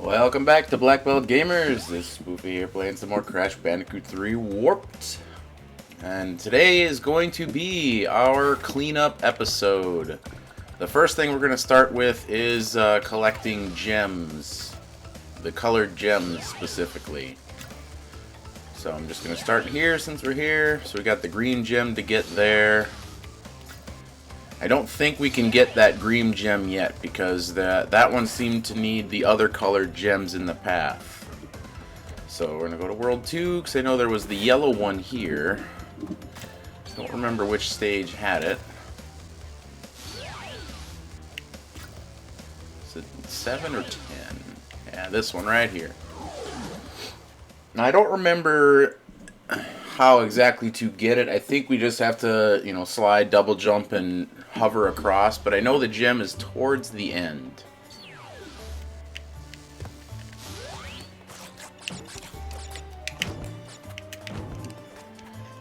Welcome back to Black Belt Gamers. This is Spoufy here playing some more Crash Bandicoot 3 Warped. And today is going to be our cleanup episode. The first thing we're going to start with is collecting gems. The colored gems specifically. So I'm just going to start here since we're here. So we got the green gem to get there. I don't think we can get that green gem yet because that one seemed to need the other colored gems in the path. So we're going to go to World 2 because I know there was the yellow one here. Don't remember which stage had it. Is it 7 or 10? Yeah, this one right here. Now, I don't remember how exactly to get it. I think we just have to, slide, double jump, and hover across, but I know the gem is towards the end.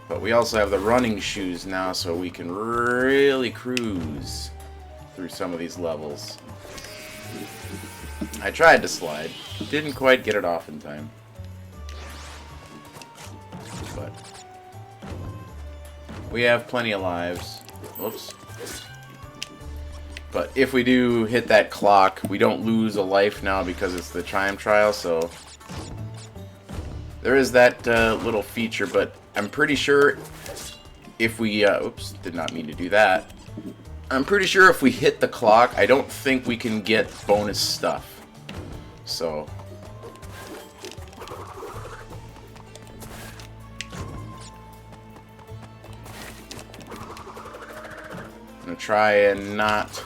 But we also have the running shoes now, so we can really cruise through some of these levels. I tried to slide. Didn't quite get it off in time. But we have plenty of lives. Whoops. But if we do hit that clock, we don't lose a life now because it's the time trial, so there is that little feature, but I'm pretty sure if we, oops, did not mean to do that. I'm pretty sure if we hit the clock, I don't think we can get bonus stuff. So I'm gonna try and not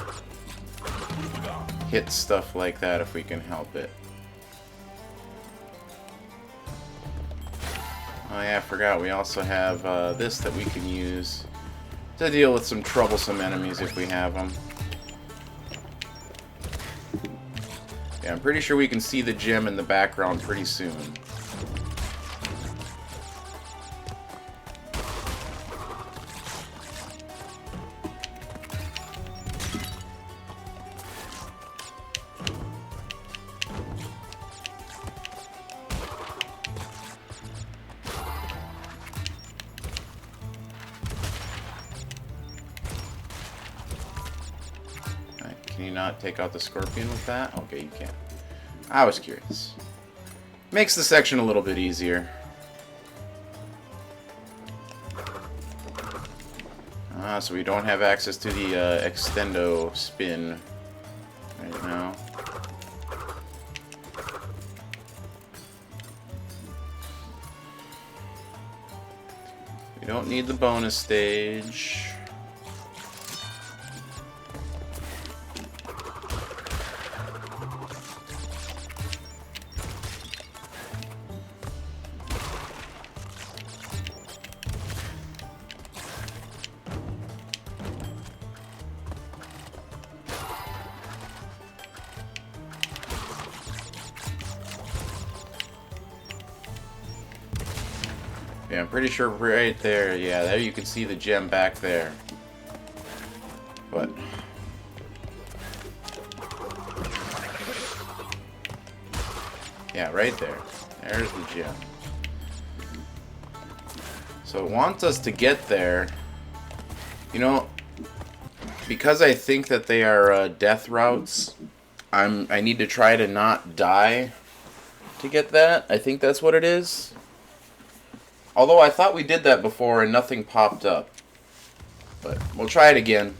hit stuff like that if we can help it. Oh yeah, I forgot we also have this that we can use to deal with some troublesome enemies if we have them. Yeah, I'm pretty sure we can see the gem in the background pretty soon. Can you not take out the scorpion with that? Okay, you can. I was curious. Makes the section a little bit easier. So we don't have access to the extendo spin right now. We don't need the bonus stage. Yeah, I'm pretty sure right there, yeah, there you can see the gem back there. But yeah, right there. There's the gem. So it wants us to get there. Because I think that they are death routes, I need to try to not die to get that. I think that's what it is. Although I thought we did that before and nothing popped up. But we'll try it again.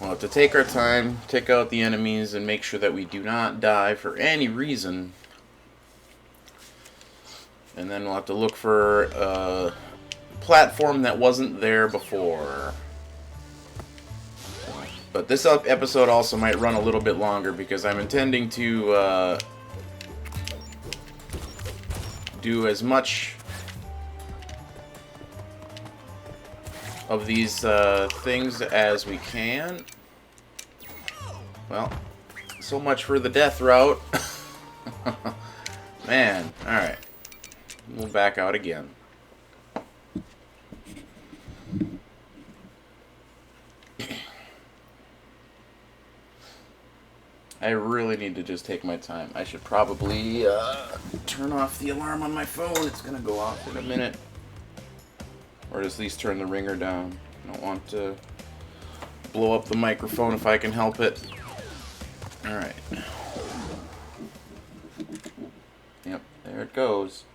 We'll have to take our time, take out the enemies, and make sure that we do not die for any reason. And then we'll have to look for a platform that wasn't there before. But this episode also might run a little bit longer because I'm intending to do as much of these things as we can. Well, so much for the death route. Man, alright. We'll back out again. I really need to just take my time. I should probably turn off the alarm on my phone. It's gonna go off in a minute. Or at least turn the ringer down. I don't want to blow up the microphone if I can help it. Alright. Yep, there it goes.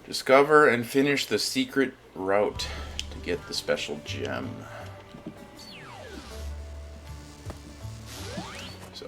Discover and finish the secret route to get the special gem. So.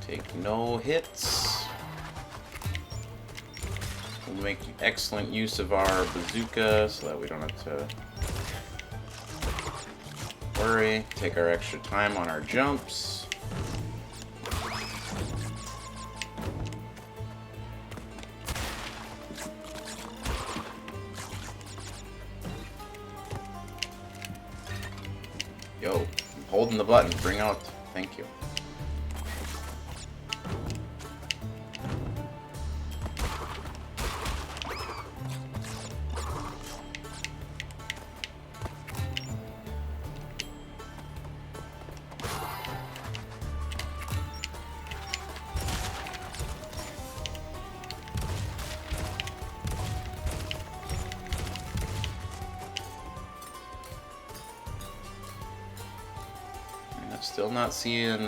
Take no hits. We'll make excellent use of our bazooka so that we don't have to worry. Take our extra time on our jumps. Yo, I'm holding the button. Bring out. Thank you. Still not seeing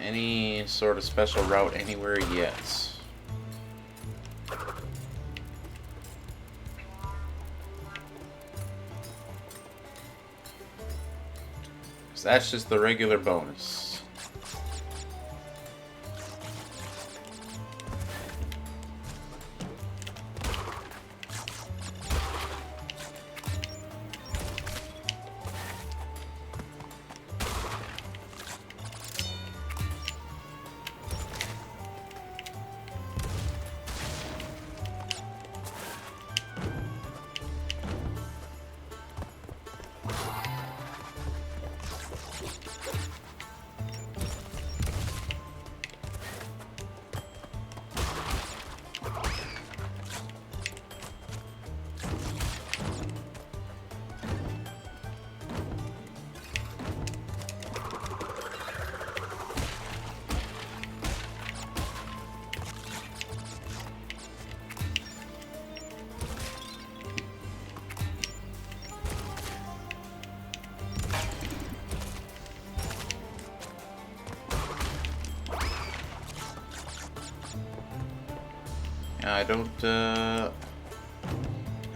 any sort of special route anywhere yet. So that's just the regular bonus.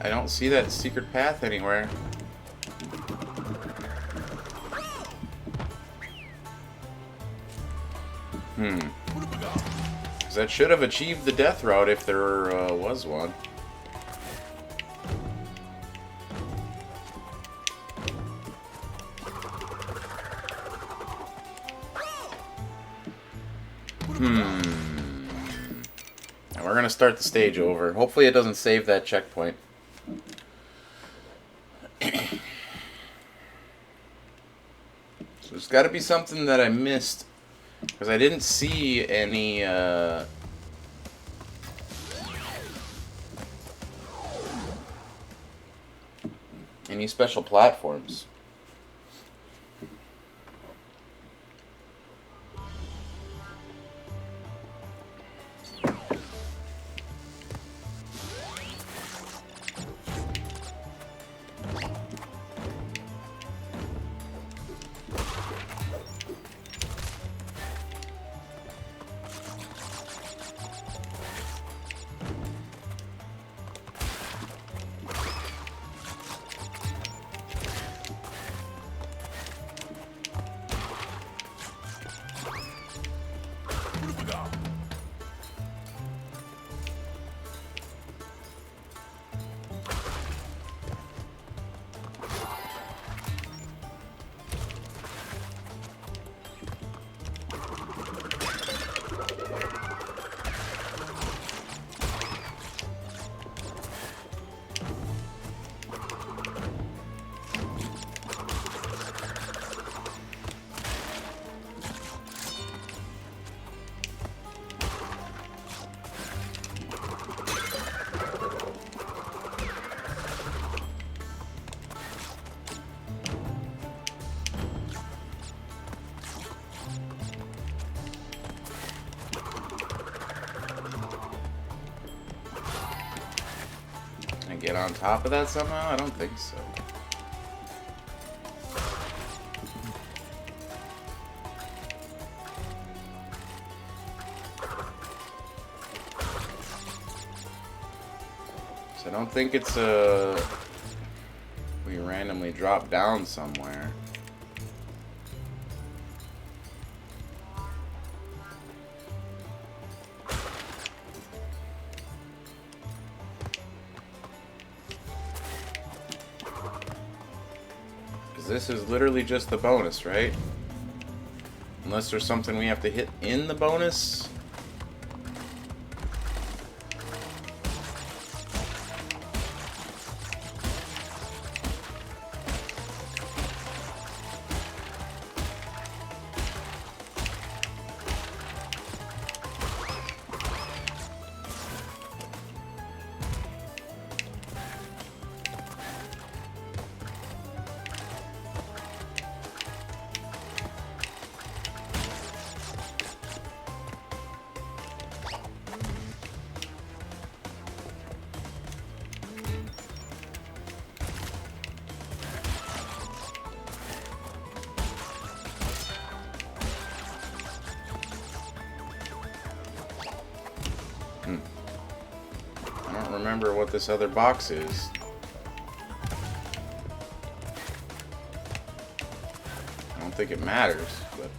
I don't see that secret path anywhere. Because that should have achieved the death route if there was one. And we're gonna start the stage over. Hopefully it doesn't save that checkpoint. So there's gotta be something that I missed. Because I didn't see any, any special platforms. get on top of that somehow? I don't think so. So I don't think it's we randomly drop down somewhere. This is literally just the bonus, right? Unless there's something we have to hit in the bonus. I don't remember what this other box is. I don't think it matters, but...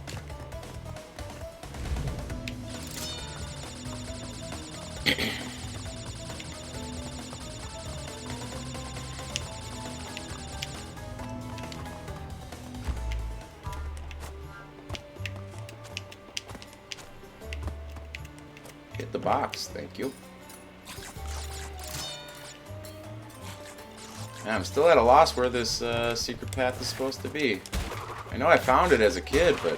Hit the box, thank you. Yeah, I'm still at a loss where this secret path is supposed to be. I know I found it as a kid, but...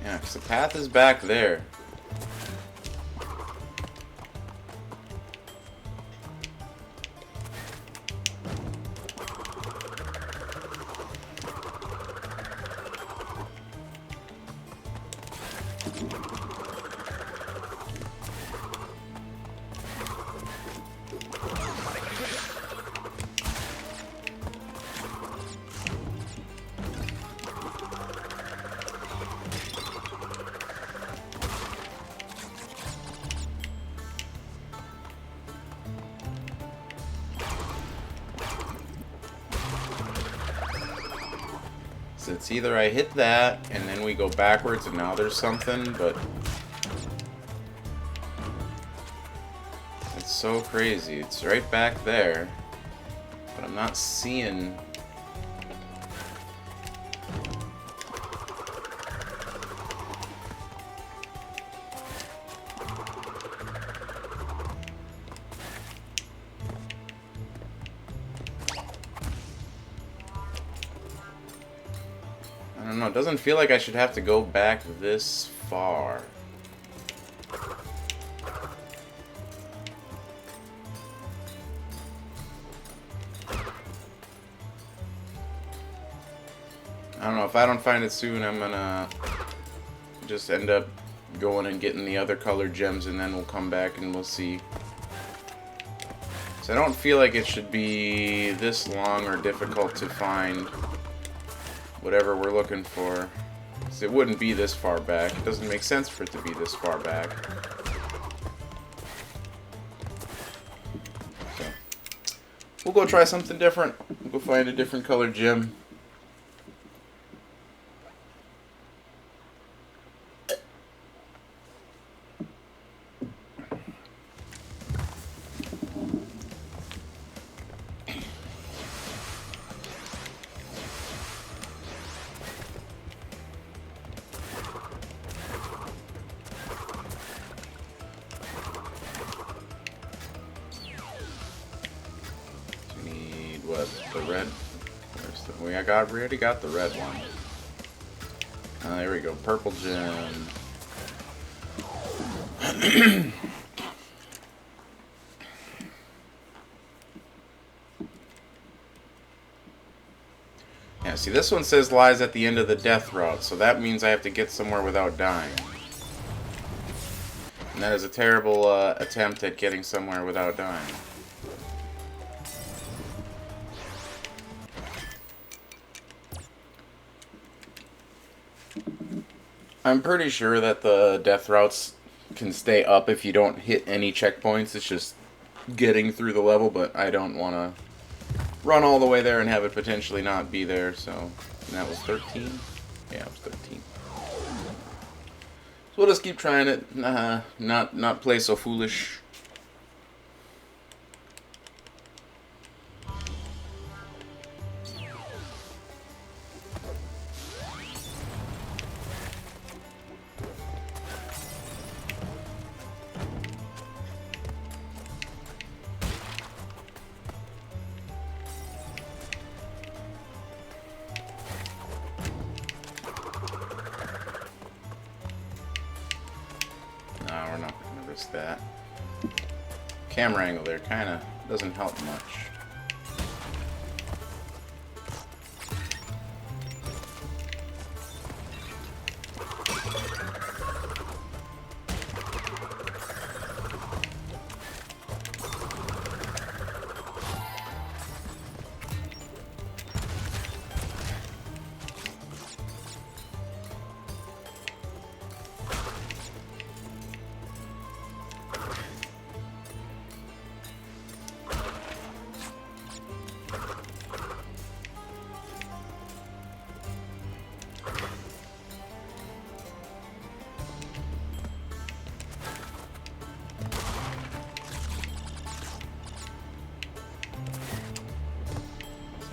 yeah, because the path is back there. So it's either I hit that and then we go backwards and now there's something, but it's so crazy. It's right back there, but I'm not seeing. I don't know, it doesn't feel like I should have to go back this far. I don't know, if I don't find it soon, I'm gonna just end up going and getting the other colored gems and then we'll come back and we'll see. So I don't feel like it should be this long or difficult to find whatever we're looking for. So it wouldn't be this far back. It doesn't make sense for it to be this far back. So we'll go try something different. We'll go find a different colored gem. What, the red? We already got the red one. There we go, purple gem. Yeah, see, this one says lies at the end of the death route, so that means I have to get somewhere without dying. And that is a terrible attempt at getting somewhere without dying. I'm pretty sure that the death routes can stay up if you don't hit any checkpoints. It's just getting through the level, but I don't want to run all the way there and have it potentially not be there, so... And that was 13? Yeah, it was 13. So we'll just keep trying it. Not play so foolish. No, we're not going to risk that. Camera angle there kind of doesn't help much.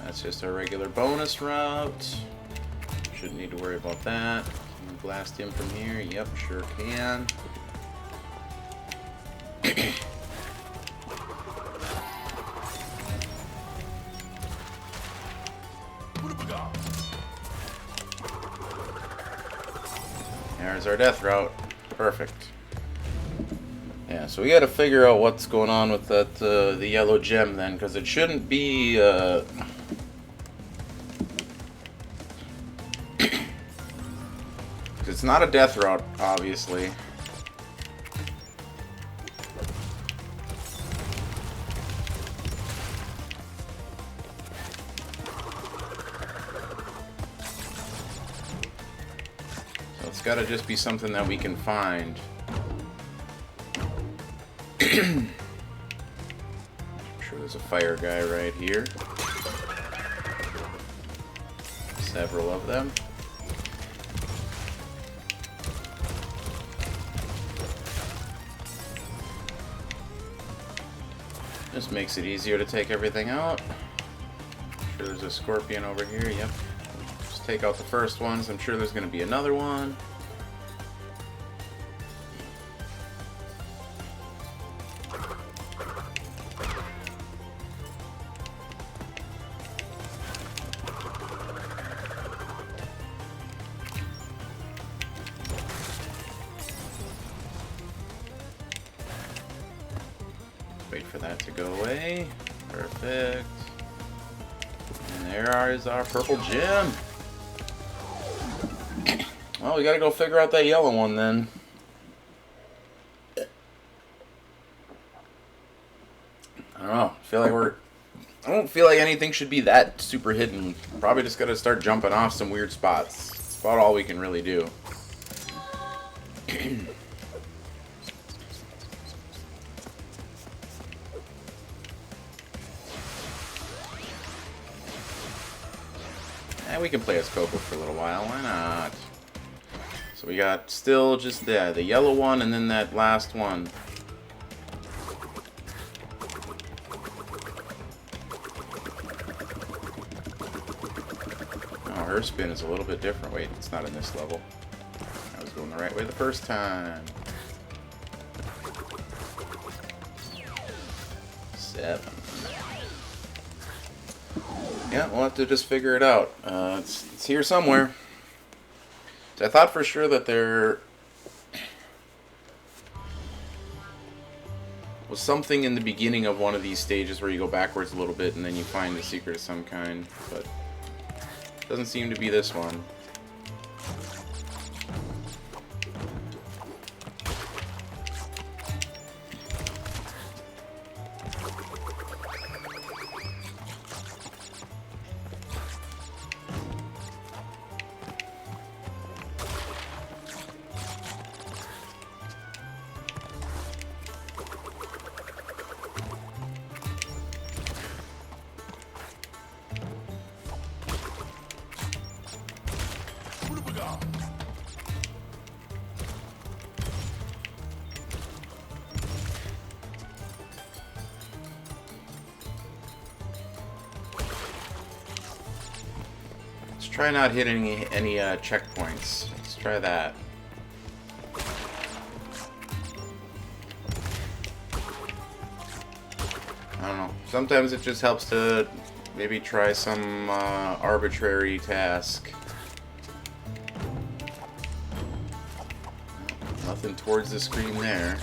That's just our regular bonus route. Shouldn't need to worry about that. Can we blast him from here? Yep, sure can. There's our death route. Perfect. Yeah, so we got to figure out what's going on with that the yellow gem then, because it shouldn't be it's not a death route, obviously. So it's got to just be something that we can find. I'm sure there's a fire guy right here. Several of them. Just makes it easier to take everything out. I'm sure there's a scorpion over here. Yep. Just take out the first ones. I'm sure there's going to be another one. Wait for that to go away. Perfect. And there is our purple gem. Well, we gotta go figure out that yellow one then. I don't know. I don't feel like anything should be that super hidden. Probably just gotta start jumping off some weird spots. That's about all we can really do. We can play as Coco for a little while. Why not? So we got still just the yellow one and then that last one. Oh, her spin is a little bit different. Wait, it's not in this level. I was going the right way the first time. 7. Yeah, we'll have to just figure it out. It's here somewhere. So I thought for sure that there was something in the beginning of one of these stages where you go backwards a little bit and then you find a secret of some kind, but Doesn't seem to be this one. Let's try not hitting any checkpoints. Let's try that. I don't know. Sometimes it just helps to maybe try some arbitrary task. Nothing towards the screen there.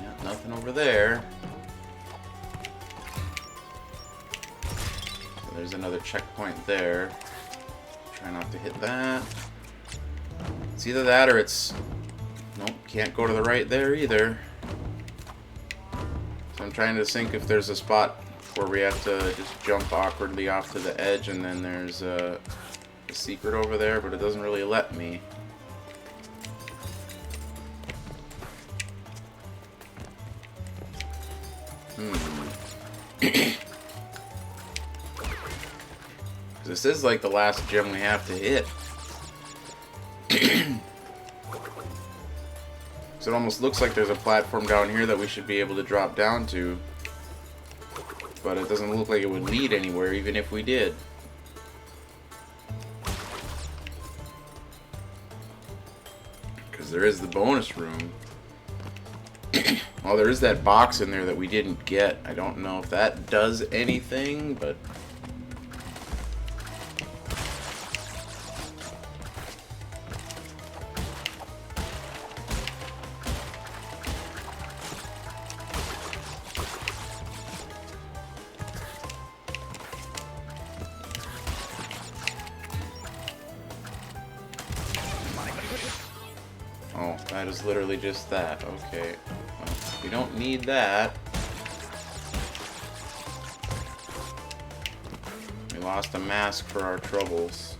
Yeah, nothing over there. So there's another checkpoint there. Try not to hit that. It's either that or it's... Nope, can't go to the right there either. So I'm trying to think if there's a spot where we have to just jump awkwardly off to the edge and then there's a secret over there, but it doesn't really let me. This is like the last gem we have to hit. So it almost looks like there's a platform down here that we should be able to drop down to. But it doesn't look like it would lead anywhere, even if we did. Because there is the bonus room. Well, there is that box in there that we didn't get. I don't know if that does anything, but... Oh, that is literally just that. Okay. Well, we don't need that. We lost a mask for our troubles.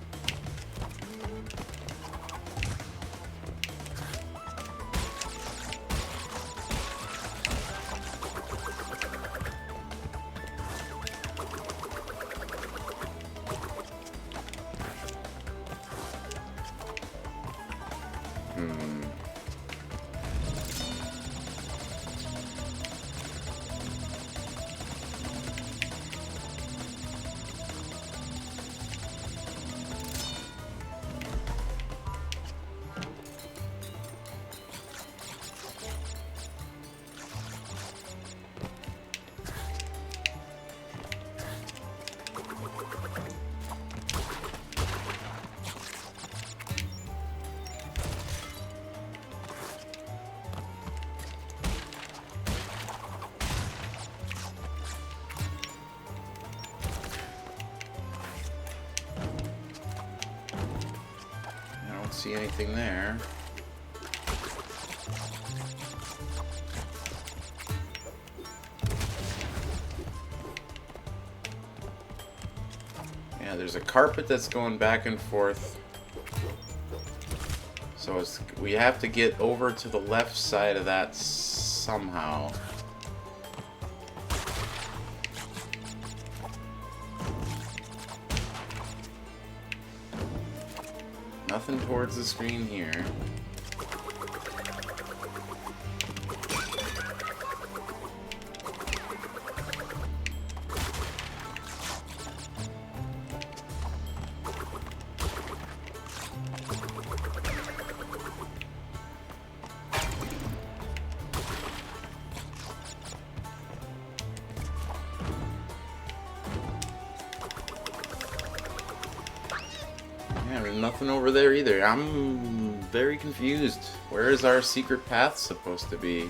See anything there. Yeah, there's a carpet that's going back and forth. So we have to get over to the left side of that somehow. Nothing towards the screen here. nothing over there either. I'm very confused. Where is our secret path supposed to be?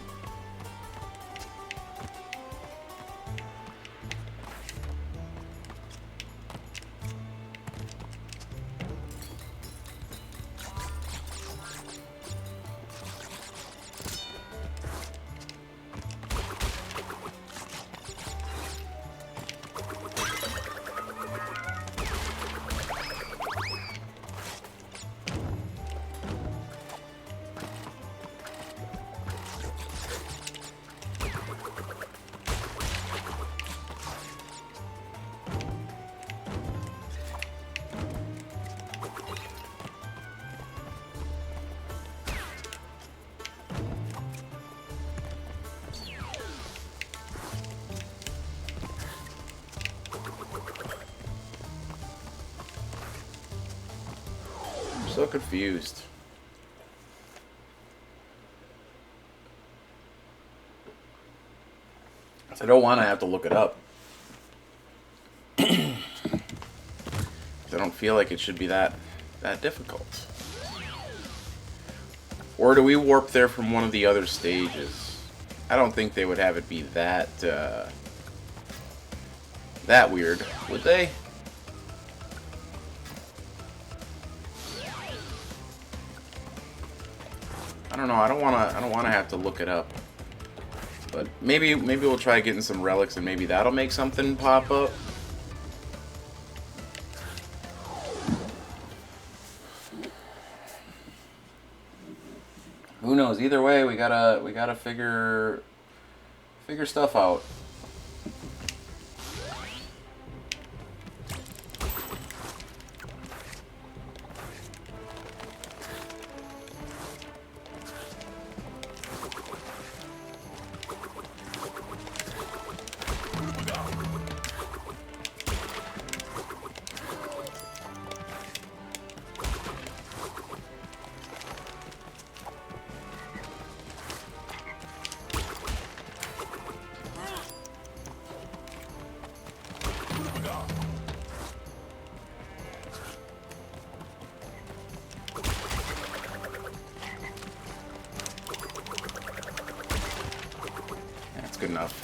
So confused. I don't want to have to look it up. I don't feel like it should be that difficult. Or do we warp there from one of the other stages? I don't think they would have it be that weird, would they? I don't know. I don't want to have to look it up. But maybe we'll try getting some relics and maybe that'll make something pop up. Who knows? Either way, we gotta figure stuff out. That's good enough.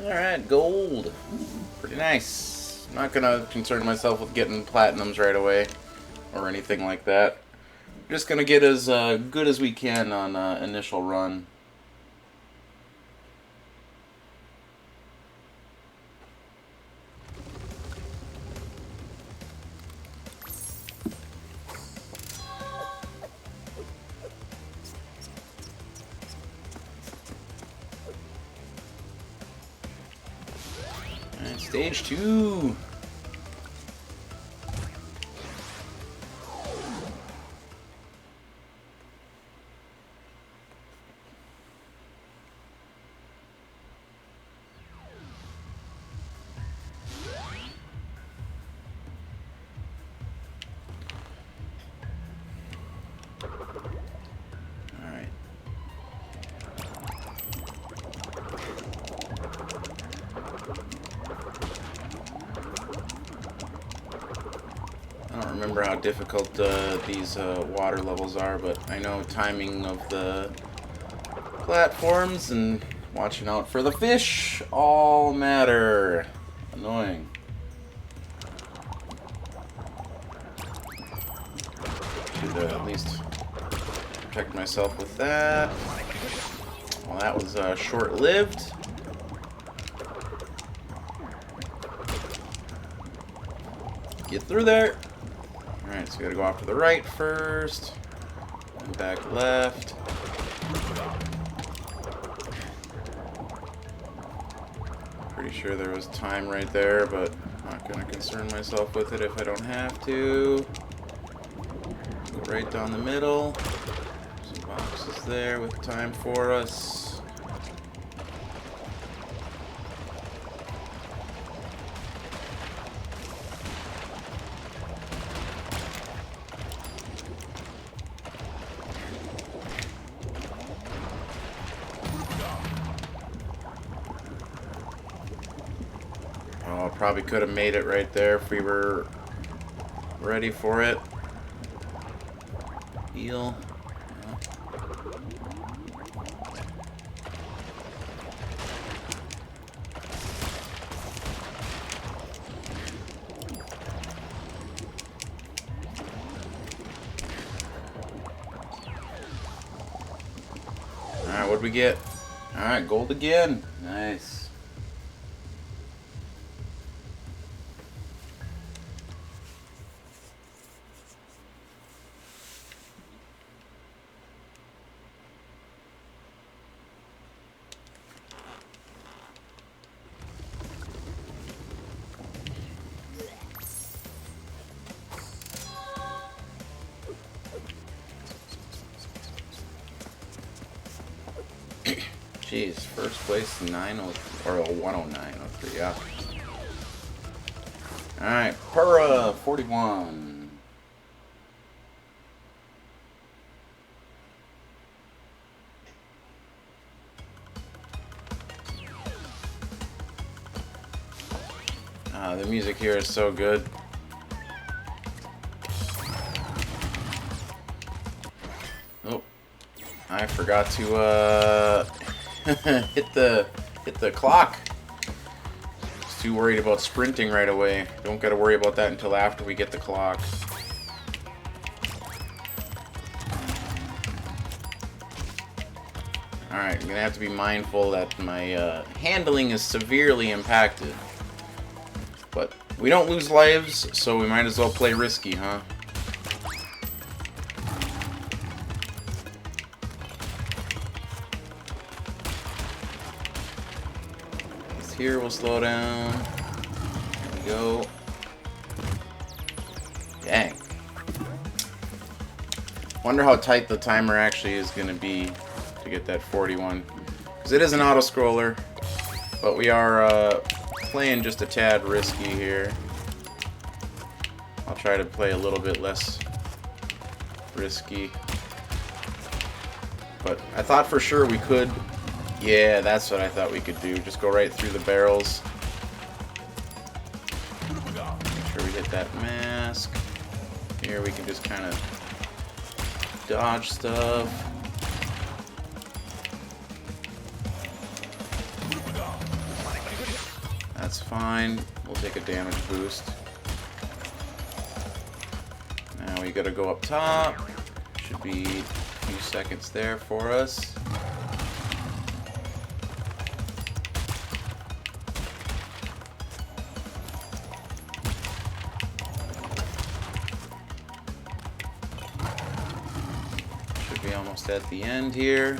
Alright, gold. Pretty nice. I'm not gonna concern myself with getting platinums right away or anything like that. We're just gonna get as good as we can on initial run. And stage 2. I don't remember how difficult these water levels are, but I know timing of the platforms and watching out for the fish all matter. Annoying. Should at least protect myself with that. Well, that was short-lived. Get through there. Alright, so we gotta go off to the right first. And back left. Pretty sure there was time right there, but I'm not gonna concern myself with it if I don't have to. Go right down the middle. Some boxes there with time for us. Oh, probably could have made it right there if we were ready for it. Heal. Alright, what'd we get? Alright, gold again. Nice. Jeez, first place 903 or 109.03, yeah. Alright, Pura 41. The music here is so good. Oh, I forgot to hit the clock. Just too worried about sprinting right away. Don't gotta worry about that until after we get the clock. Alright, I'm gonna have to be mindful that my handling is severely impacted. But we don't lose lives, so we might as well play risky, huh? This here will slow down. There we go. Dang. Wonder how tight the timer actually is going to be to get that 41. Because it is an auto-scroller, but we are playing just a tad risky here. I'll try to play a little bit less risky. But I thought for sure we could. Yeah, that's what I thought we could do. Just go right through the barrels. Make sure we hit that mask. Here we can just kind of dodge stuff. That's fine. We'll take a damage boost. Now we gotta go up top. Should be a few seconds there for us. Should be almost at the end here.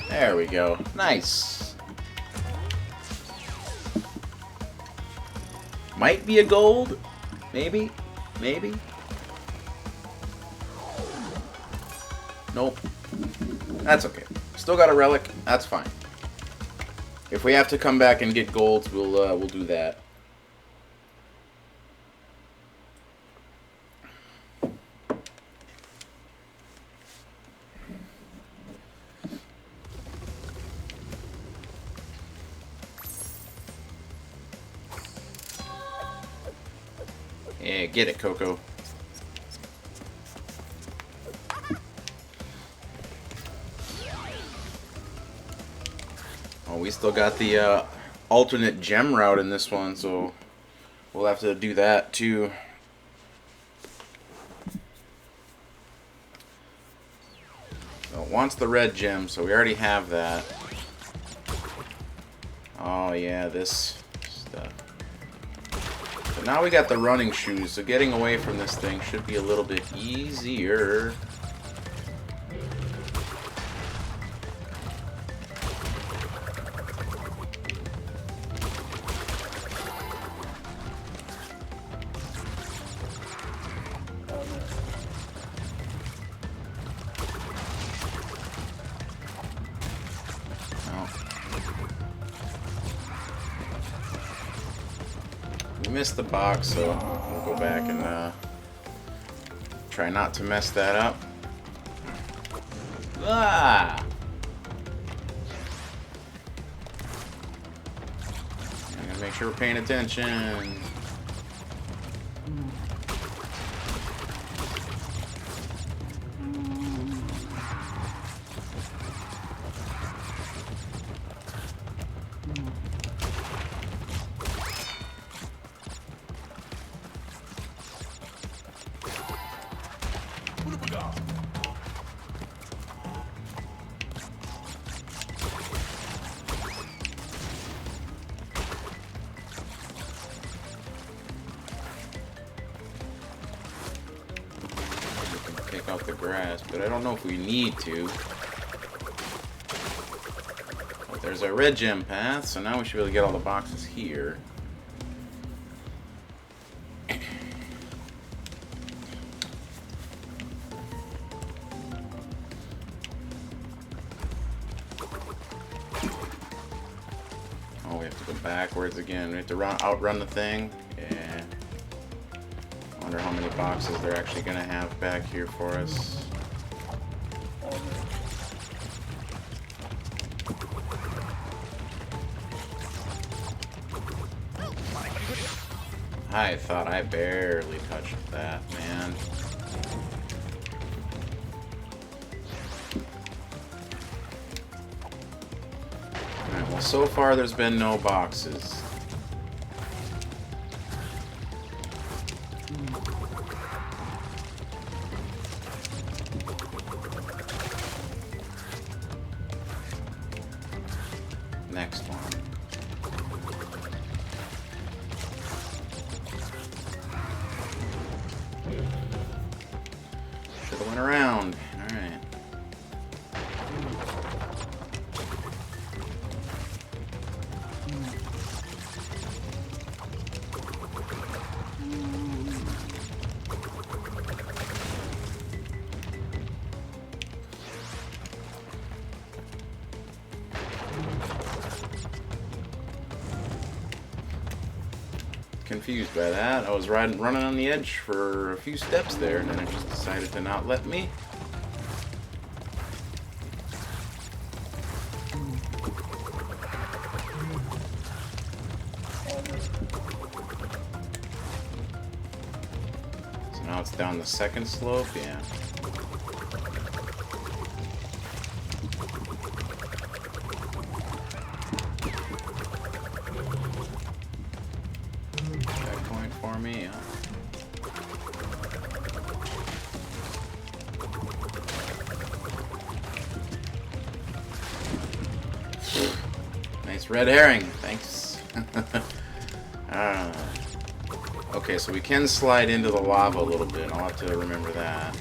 There we go. Nice. Might be a gold. Maybe. Maybe. Nope. That's okay. Still got a relic. That's fine. If we have to come back and get golds, we'll do that. Yeah, get it, Coco. Oh, we still got the alternate gem route in this one, so we'll have to do that too. So it wants the red gem, so we already have that. Oh yeah, this stuff. But now we got the running shoes, so getting away from this thing should be a little bit easier. Missed the box, so we'll go back and try not to mess that up. Ah! I gotta make sure we're paying attention. Take out the grass, but I don't know if we need to. But there's our red gem path, so now we should be able to get all the boxes here. Oh, we have to go backwards again. We have to outrun the thing. Yeah. Wonder how many boxes they're actually gonna have back here for us. I thought I barely touched that, man. Alright, well, so far there's been no boxes. Next one. Should have went around. All right. Confused by that. I was running on the edge for a few steps there, and then it just decided to not let me. So now it's down the second slope, yeah. For me, Nice red herring, thanks. Okay, so we can slide into the lava a little bit. I'll have to remember that.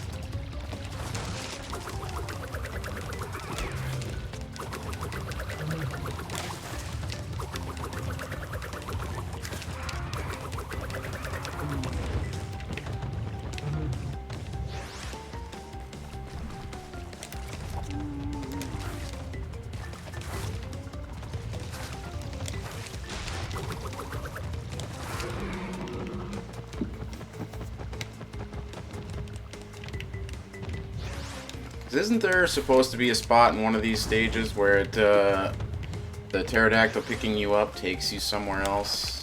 Isn't there supposed to be a spot in one of these stages where it, the pterodactyl picking you up takes you somewhere else?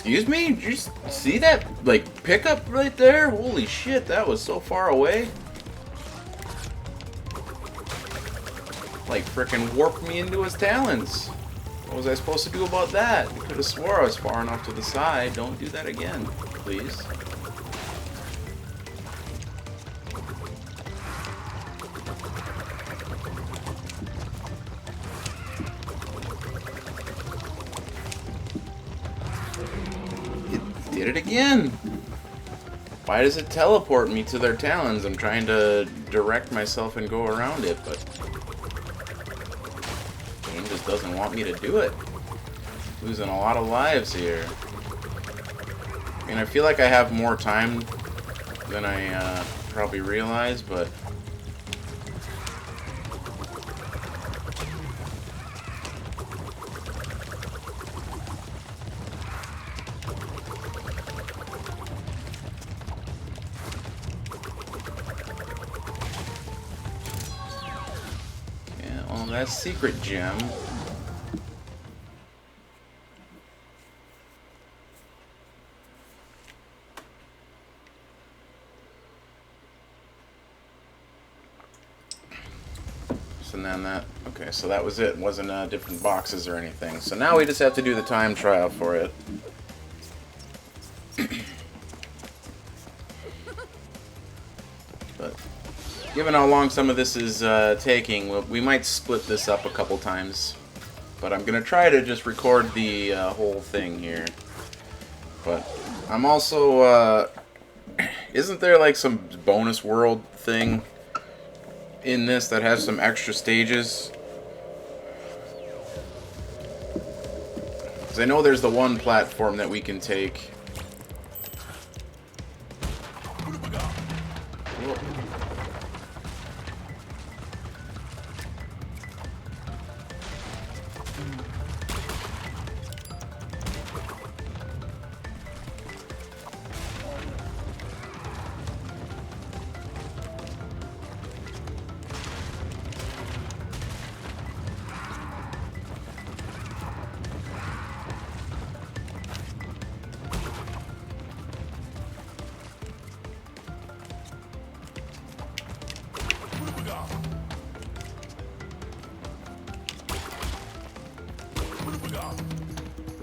Excuse me? Did you see that, like, pickup right there? Holy shit, that was so far away. Like, frickin' warped me into his talons. What was I supposed to do about that? I could have swore I was far enough to the side. Don't do that again, please. Did it again. Why does it teleport me to their talons? I'm trying to direct myself and go around it, but the game just doesn't want me to do it. Losing a lot of lives here. I mean, I feel like I have more time than I probably realize, but yeah, well, that's secret gem. And then that, okay, so that was it. Wasn't different boxes or anything. So now we just have to do the time trial for it. But given how long some of this is taking, we might split this up a couple times. But I'm gonna try to just record the whole thing here. But I'm also isn't there like some bonus world thing in this that has some extra stages? Because I know there's the one platform that we can take. Whoa.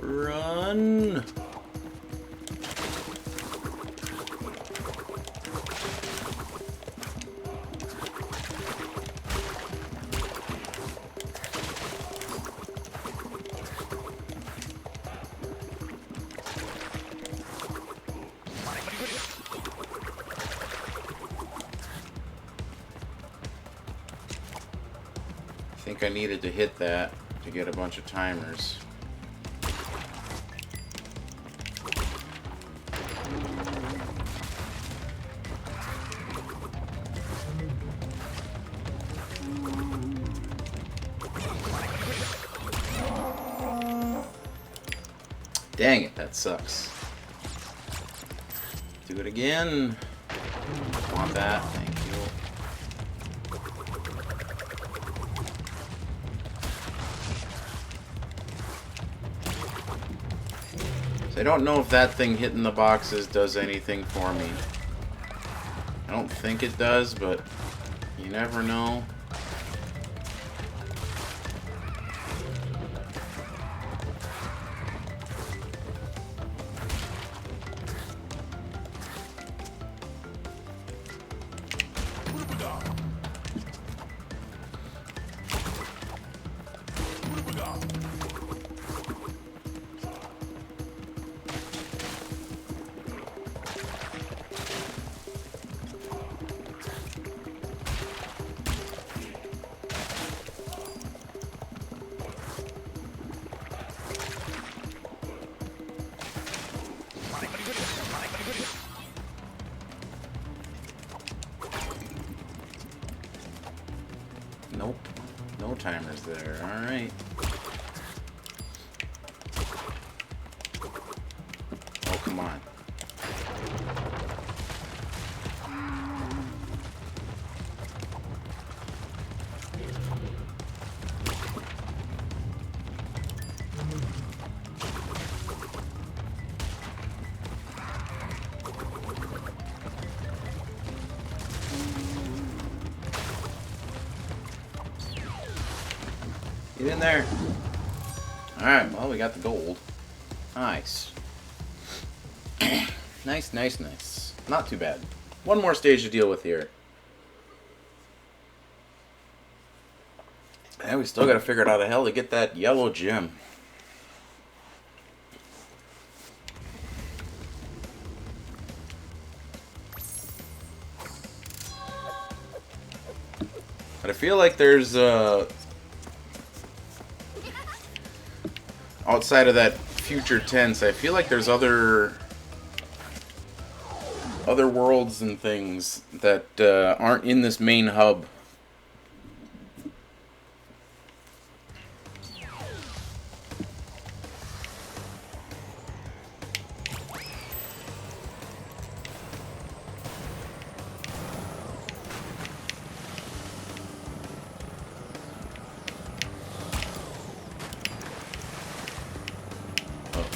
Run! I think I needed to hit that to get a bunch of timers. Dang it, that sucks. Do it again. Want that, thank you. So I don't know if that thing hitting the boxes does anything for me. I don't think it does, but you never know. Nope. No timers there. Alright. Oh, come on. Get in there. Alright, well, we got the gold. Nice. Nice, nice, nice. Not too bad. One more stage to deal with here. And we still gotta figure out how the hell to get that yellow gem. But I feel like there's outside of that future tense, I feel like there's other worlds and things that aren't in this main hub.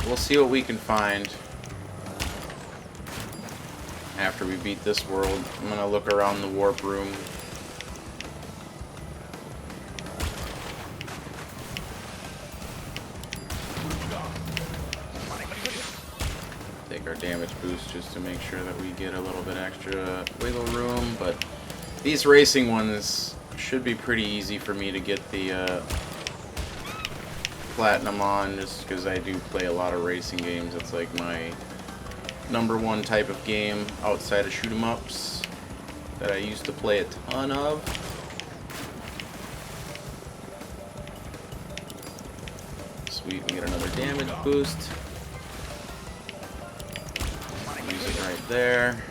We'll see what we can find after we beat this world. I'm gonna look around the warp room. Take our damage boost just to make sure that we get a little bit extra wiggle room, but these racing ones should be pretty easy for me to get the platinum on, just because I do play a lot of racing games. It's like my #1 type of game outside of shoot 'em ups that I used to play a ton of. Sweet, we get another damage boost. Use it right there.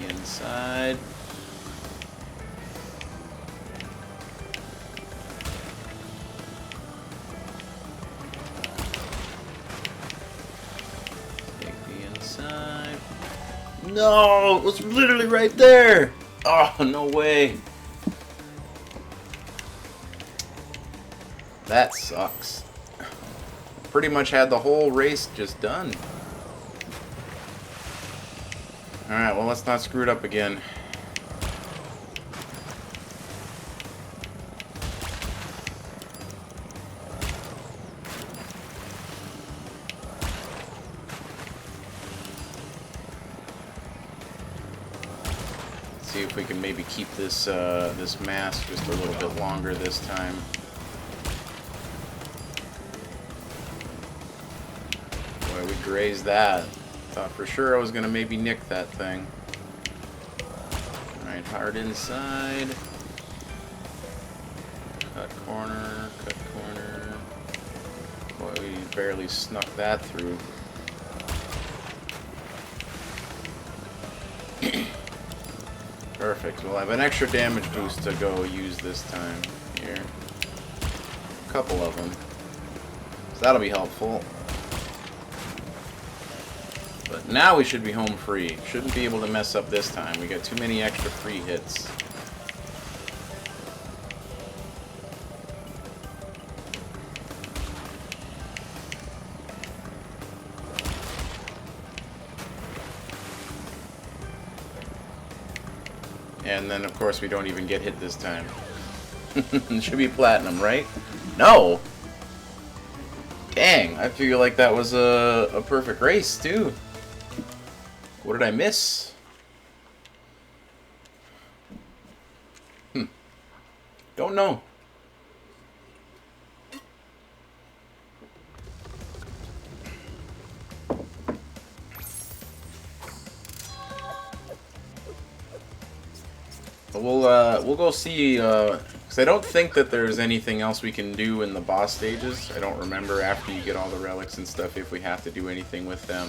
Inside. Take the inside. No, it was literally right there. Oh, no way. That sucks. Pretty much had the whole race just done. Alright, well, let's not screw it up again. Let's see if we can maybe keep this this mask just a little bit longer this time. Boy, we grazed that. Thought for sure I was going to maybe nick that thing. Alright, hard inside. Cut corner, cut corner. Boy, we barely snuck that through. Perfect. We'll have an extra damage boost to go use this time here. A couple of them. So that'll be helpful. But now we should be home free. Shouldn't be able to mess up this time. We got too many extra free hits. And then, of course, we don't even get hit this time. It should be platinum, right? No! Dang, I feel like that was a perfect race, too. What did I miss? Don't know. But we'll go see, because I don't think that there's anything else we can do in the boss stages. I don't remember after you get all the relics and stuff if we have to do anything with them.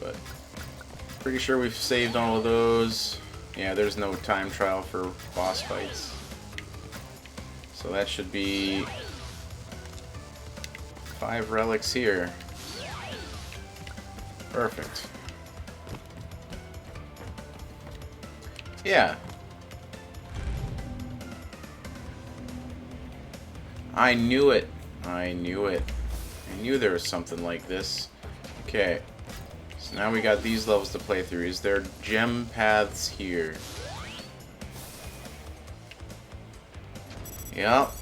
But pretty sure we've saved all of those. Yeah, there's no time trial for boss fights. So that should be 5 relics here. Perfect. Yeah. I knew it. I knew it. I knew there was something like this. Okay. So now we got these levels to play through. Is there gem paths here? Yep.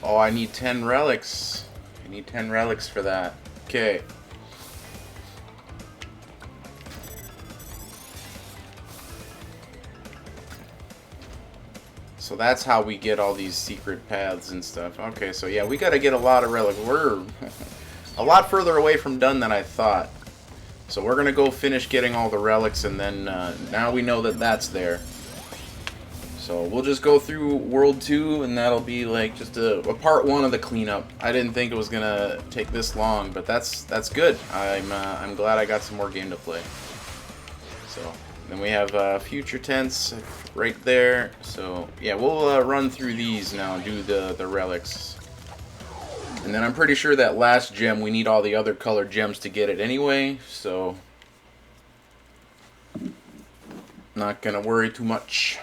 Oh, I need 10 relics. I need 10 relics for that. Okay. So that's how we get all these secret paths and stuff. Okay, so yeah, we gotta get a lot of relics. a lot further away from done than I thought. So we're going to go finish getting all the relics, and then now we know that that's there. So we'll just go through World 2, and that'll be like just a part 1 of the cleanup. I didn't think it was going to take this long, but that's good. I'm glad I got some more game to play. So then we have future tents right there. So yeah, we'll run through these now and do the relics. And then I'm pretty sure that last gem, we need all the other colored gems to get it anyway, so not gonna worry too much.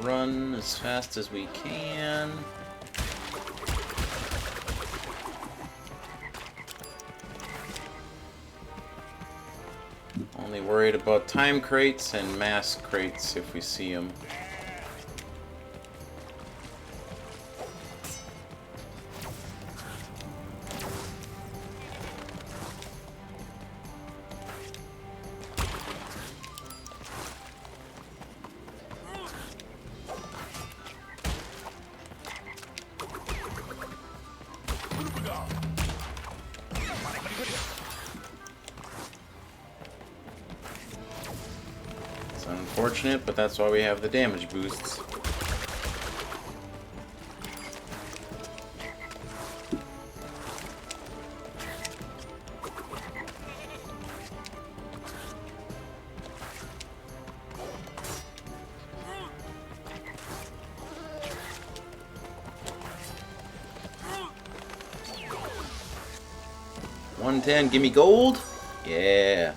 Run as fast as we can. Only worried about time crates and mass crates if we see them. Unfortunate, but that's why we have the damage boosts. $110, give me gold? Yeah.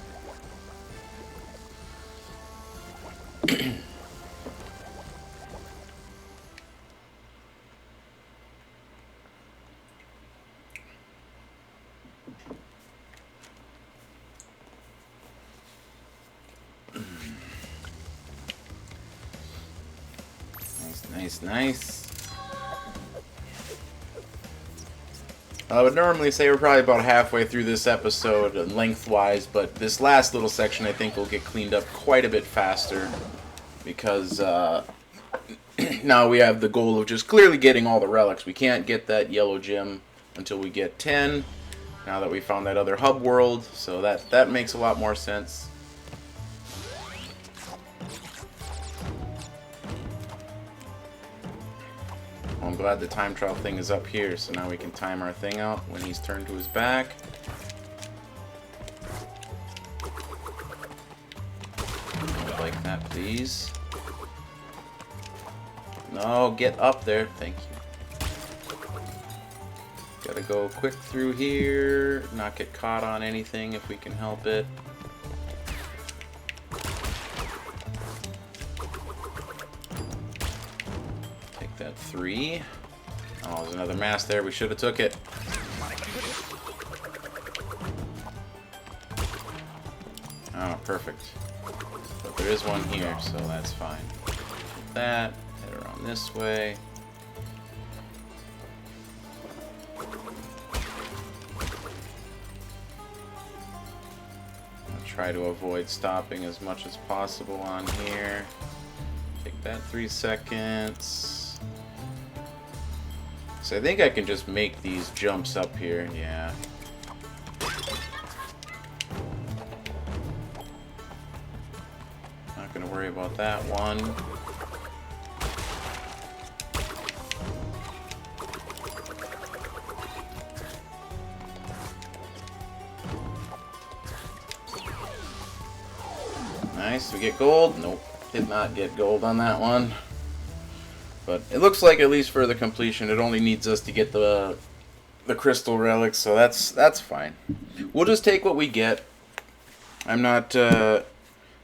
Nice. I would normally say we're probably about halfway through this episode lengthwise, but this last little section I think will get cleaned up quite a bit faster because now we have the goal of just clearly getting all the relics. We can't get that yellow gem until we get 10, now that we found that other hub world, so that makes a lot more sense. I'm glad the time trial thing is up here, so now we can time our thing out when he's turned to his back. Like that, please. No, get up there. Thank you. Gotta go quick through here, not get caught on anything if we can help it. That 3. Oh, there's another mass there. We should have took it. Oh, perfect. But there is one here, so that's fine. Get that. Head around this way. I'll try to avoid stopping as much as possible on here. Take that 3 seconds. So I think I can just make these jumps up here, yeah. Not gonna worry about that one. Nice, we get gold. Nope, did not get gold on that one. But it looks like, at least for the completion, it only needs us to get the crystal relics, so that's fine. We'll just take what we get. I'm not, I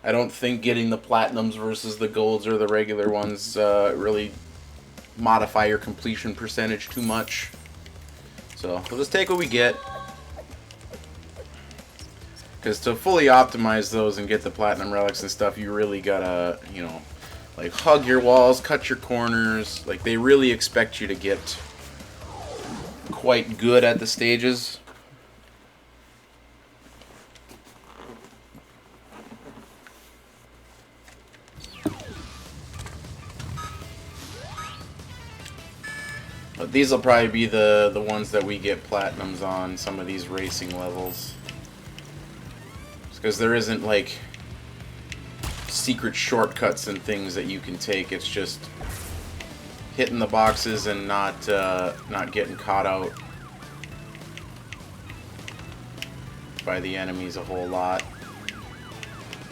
don't think getting the platinums versus the golds or the regular ones really modify your completion percentage too much. So we'll just take what we get. Because to fully optimize those and get the platinum relics and stuff, you really gotta, you know, like hug your walls, cut your corners. Like, they really expect you to get quite good at the stages. But these will probably be the ones that we get platinums on, some of these racing levels. Because there isn't, like, secret shortcuts and things that you can take. It's just hitting the boxes and not getting caught out by the enemies a whole lot.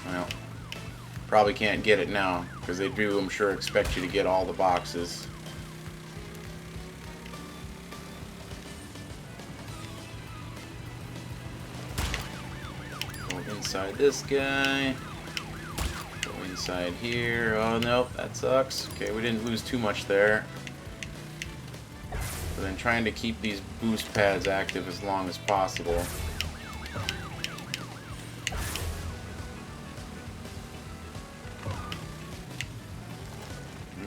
Well, probably can't get it now, because they do, I'm sure, expect you to get all the boxes. Go inside this guy. Go inside here. Oh, no, that sucks. Okay, we didn't lose too much there. But then trying to keep these boost pads active as long as possible.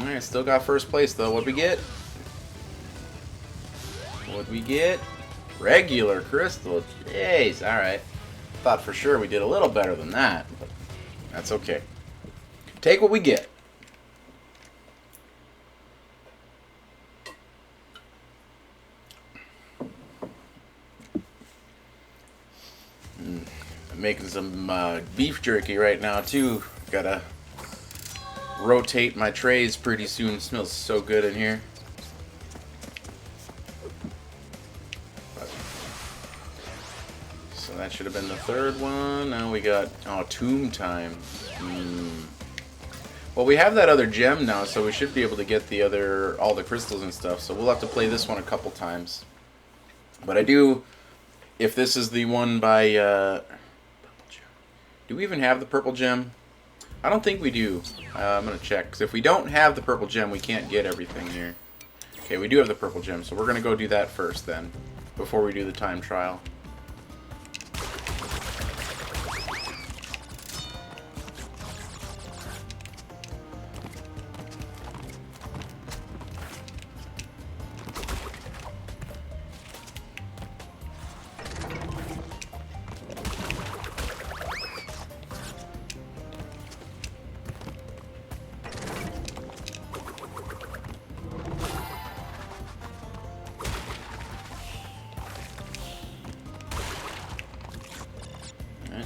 Alright, still got first place though. What'd we get? What'd we get? Regular crystal. Jeez, alright. Thought for sure we did a little better than that, but that's okay. Take what we get. I'm making some beef jerky right now too. Gotta rotate my trays pretty soon. It smells so good in here. So that should have been the third one. Now we got, oh, tomb time. Well, we have that other gem now, so we should be able to get the other, all the crystals and stuff. So we'll have to play this one a couple times. But I do, if this is the one by, do we even have the purple gem? I don't think we do. I'm going to check, because if we don't have the purple gem, we can't get everything here. Okay, we do have the purple gem, so we're going to go do that first then, before we do the time trial.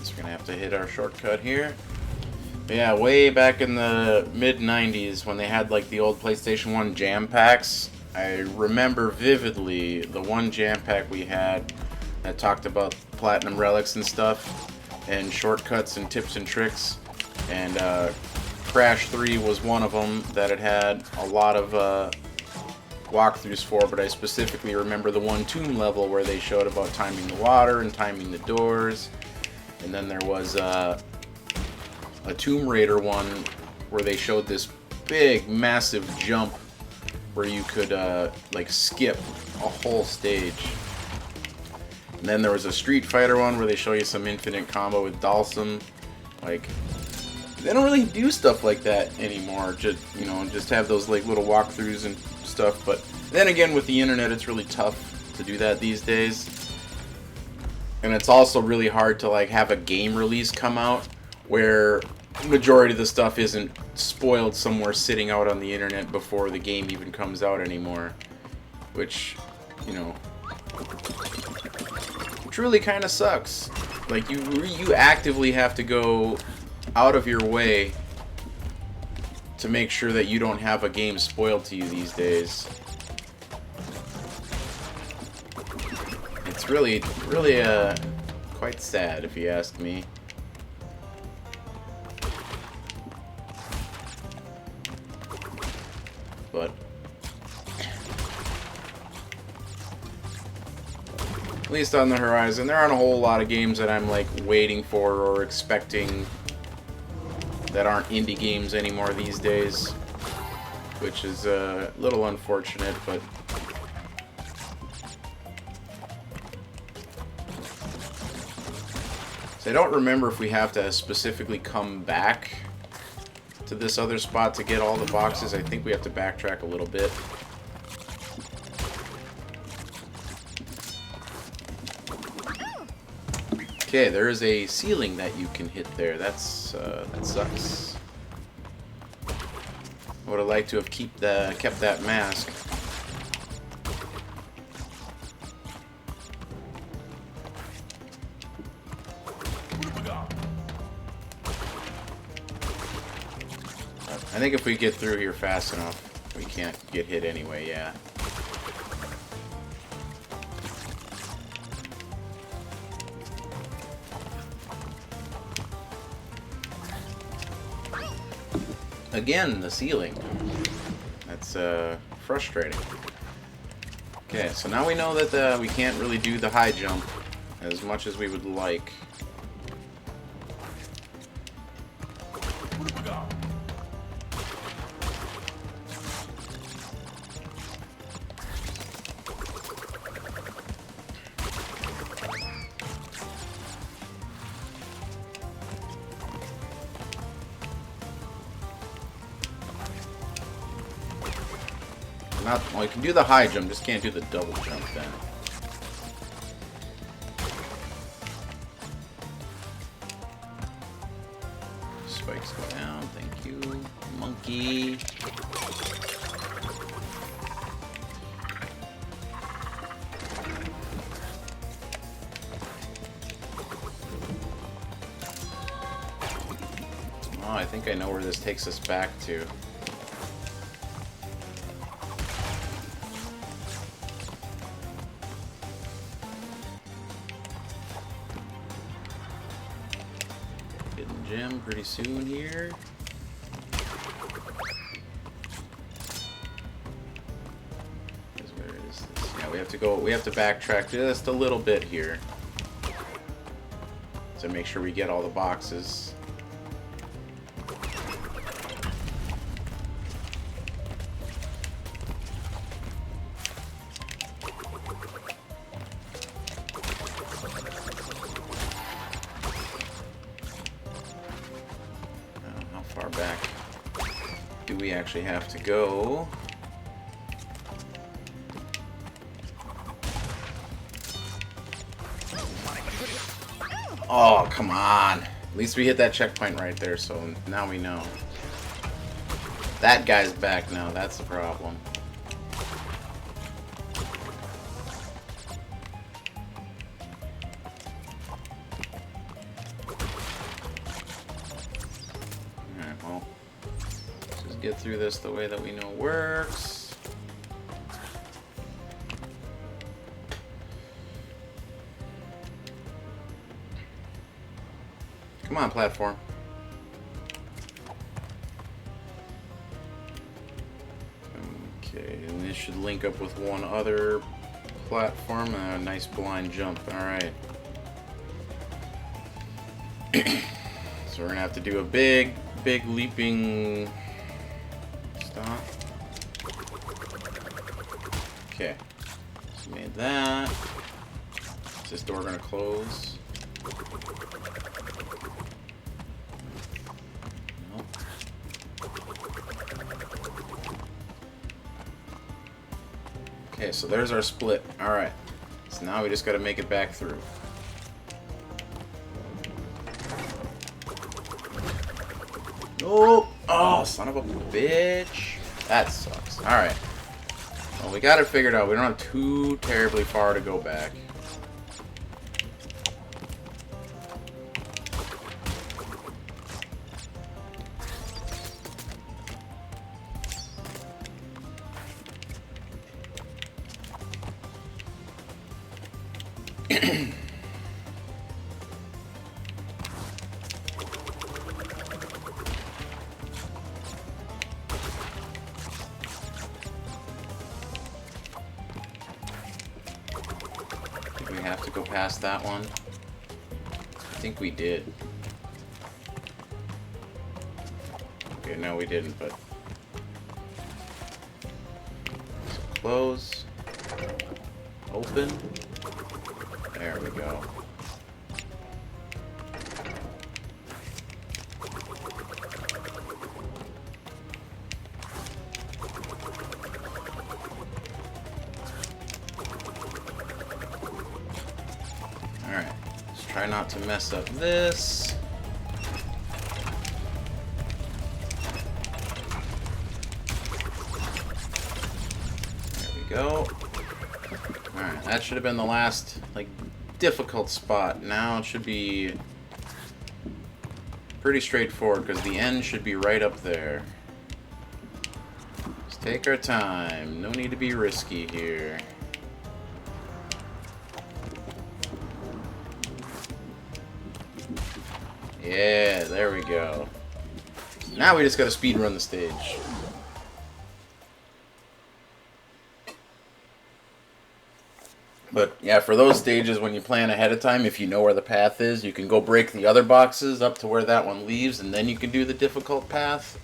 So we're gonna have to hit our shortcut here. But yeah, way back in the mid-90s when they had like the old PlayStation 1 jam packs, I remember vividly the one jam pack we had that talked about platinum relics and stuff, and shortcuts and tips and tricks, and Crash 3 was one of them that it had a lot of walkthroughs for, but I specifically remember the one tomb level where they showed about timing the water and timing the doors. And then there was a Tomb Raider one where they showed this big, massive jump where you could like skip a whole stage. And then there was a Street Fighter one where they show you some infinite combo with Dalsum. Like, they don't really do stuff like that anymore. Just, you know, just have those like little walkthroughs and stuff. But then again, with the internet, it's really tough to do that these days. And it's also really hard to like have a game release come out where the majority of the stuff isn't spoiled somewhere sitting out on the internet before the game even comes out anymore. Which, you know, truly kind of sucks. Like, you actively have to go out of your way to make sure that you don't have a game spoiled to you these days. It's really quite sad, if you ask me. But at least on the horizon, there aren't a whole lot of games that I'm like waiting for or expecting that aren't indie games anymore these days, which is a little unfortunate, but so I don't remember if we have to specifically come back to this other spot to get all the boxes. I think we have to backtrack a little bit. Okay, there is a ceiling that you can hit there. That sucks. I would have liked to have kept that mask. I think if we get through here fast enough, we can't get hit anyway, yeah. Again, the ceiling. That's frustrating. Okay, so now we know that we can't really do the high jump as much as we would like. Well, you can do the high jump, just can't do the double jump then. Spikes go down, thank you. Monkey. Oh, I think I know where this takes us back to. Gym pretty soon here. Where is this? Yeah, we have to backtrack just a little bit here to make sure we get all the boxes. We actually have to go. Oh, come on. At least we hit that checkpoint right there, so now we know. That guy's back now, that's the problem. Alright, well. Get through this the way that we know works. Come on, platform. Okay, and this should link up with one other platform. A nice blind jump. Alright. So we're gonna have to do a big leaping stop. Okay. So made that. Is this door gonna close? Nope. Okay, so there's our split. Alright. So now we just gotta make it back through. Oh! Oh, son of a bitch. That sucks. Alright. Well, we got it figured out. We don't have too terribly far to go back. We have to go past that one. I think we did. Okay, no we didn't, but... So close. Open. There we go. Try not to mess up this. There we go. Alright, that should have been the last, like, difficult spot. Now it should be pretty straightforward, because the end should be right up there. Let's take our time. No need to be risky here. Yeah, there we go. Now we just gotta speed run the stage. But yeah, for those stages, when you plan ahead of time, if you know where the path is, you can go break the other boxes up to where that one leaves, and then you can do the difficult path.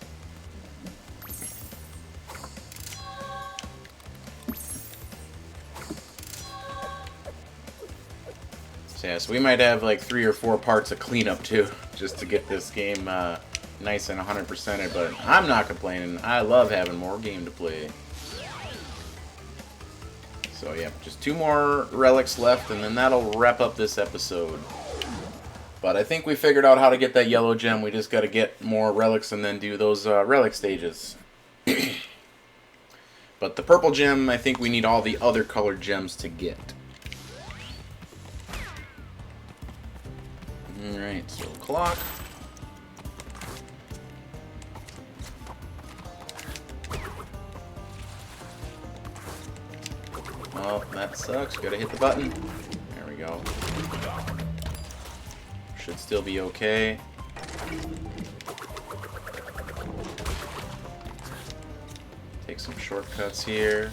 So yeah, so we might have like 3 or 4 parts of cleanup too, just to get this game nice and 100%ed, but I'm not complaining. I love having more game to play. So yeah, just 2 more relics left, and then that'll wrap up this episode. But I think we figured out how to get that yellow gem. We just got to get more relics and then do those relic stages. But the purple gem, I think we need all the other colored gems to get. Alright, so clock. Oh, that sucks. Gotta hit the button. There we go. Should still be okay. Take some shortcuts here.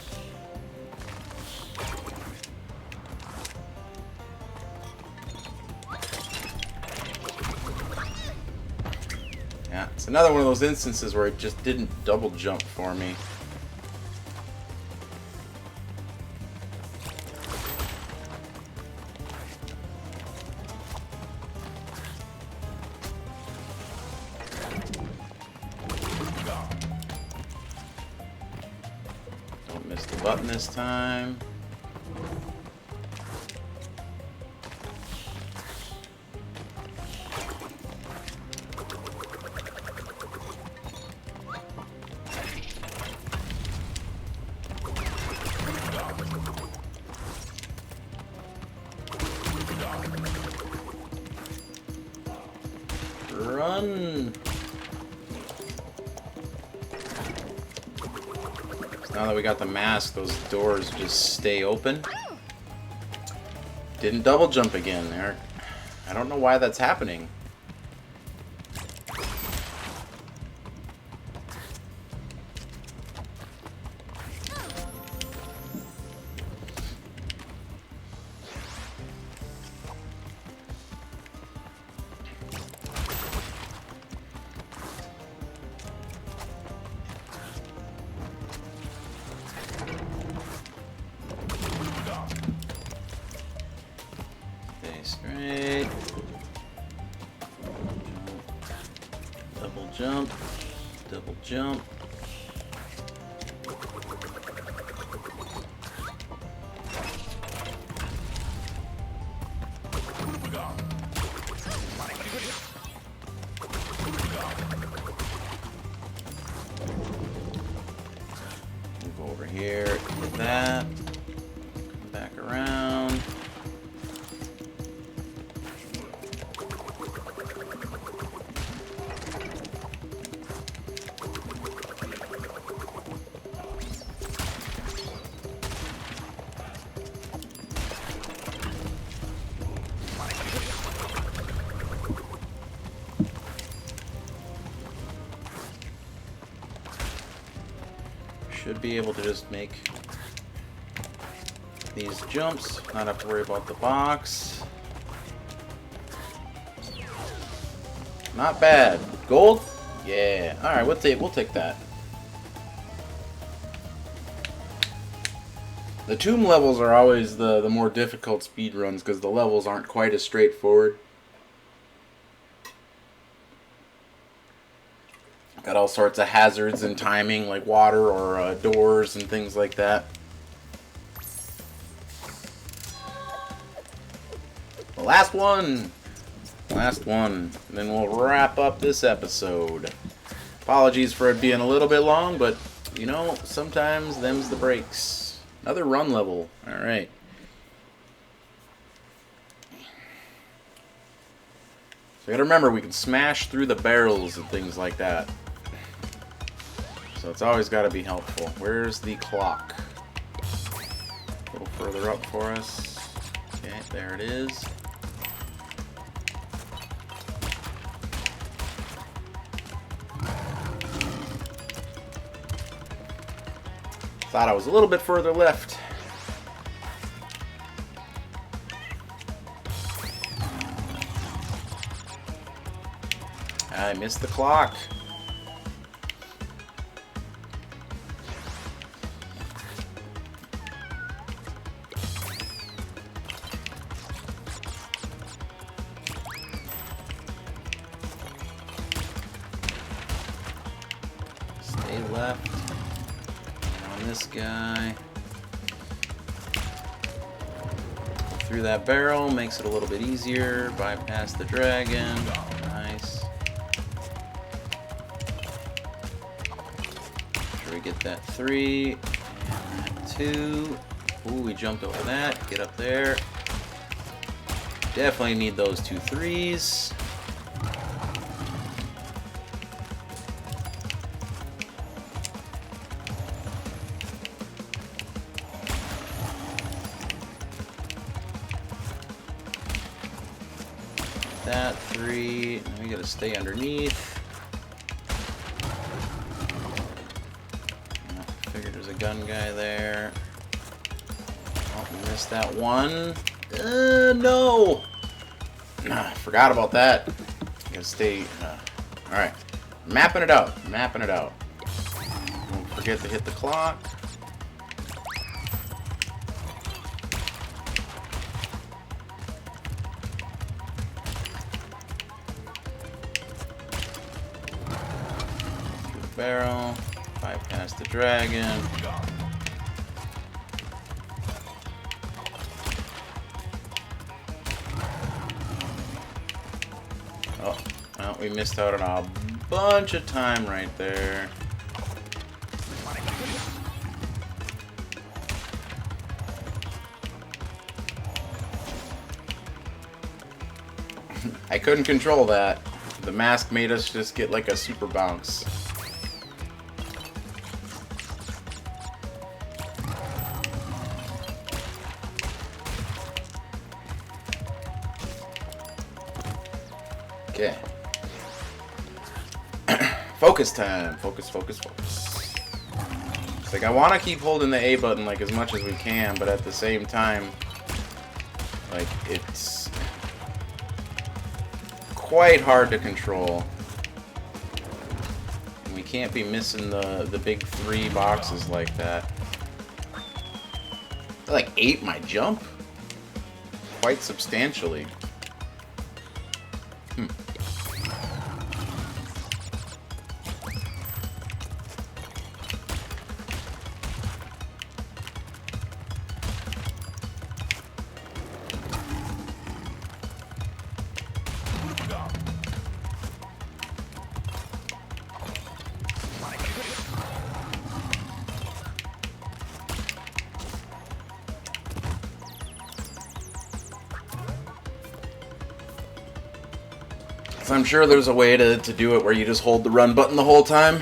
Yeah, it's another one of those instances where it just didn't double jump for me. Missed the button this time. Run! Now that we got the mask, those doors just stay open. Didn't double jump again there. I don't know why that's happening. Straight. Double jump. Double jump. Go over here, hit that. Come back around. Should be able to just make these jumps, not have to worry about the box. Not bad. Gold? Yeah. Alright, we'll take that. The tomb levels are always the more difficult speed runs because the levels aren't quite as straightforward. Got all sorts of hazards and timing, like water or doors and things like that. The last one! Last one. And then we'll wrap up this episode. Apologies for it being a little bit long, but, you know, sometimes them's the breaks. Another run level. Alright. So you gotta remember, we can smash through the barrels and things like that. So it's always gotta be helpful. Where's the clock? A little further up for us. Okay, there it is. Thought I was a little bit further left. I missed the clock. Stay left. On this guy. Through that barrel makes it a little bit easier. Bypass the dragon. Nice. We get that 3 and that 2. Ooh, we jumped over that. Get up there. Definitely need those 2 3s. That 3. Now we gotta stay underneath. There's a gun guy there. Oh, we missed that one. No! Forgot about that. Gotta stay. Alright. Mapping it out. Mapping it out. Don't forget to hit the clock. Through the barrel. Bypass the dragon. Oh, well, we missed out on a bunch of time right there. I couldn't control that. The mask made us just get like a super bounce. Okay. Focus time. Focus, focus, focus. It's like I want to keep holding the A button like as much as we can, but at the same time, like it's quite hard to control. And we can't be missing the big 3 boxes like that. I like ate my jump quite substantially. So I'm sure there's a way to do it where you just hold the run button the whole time.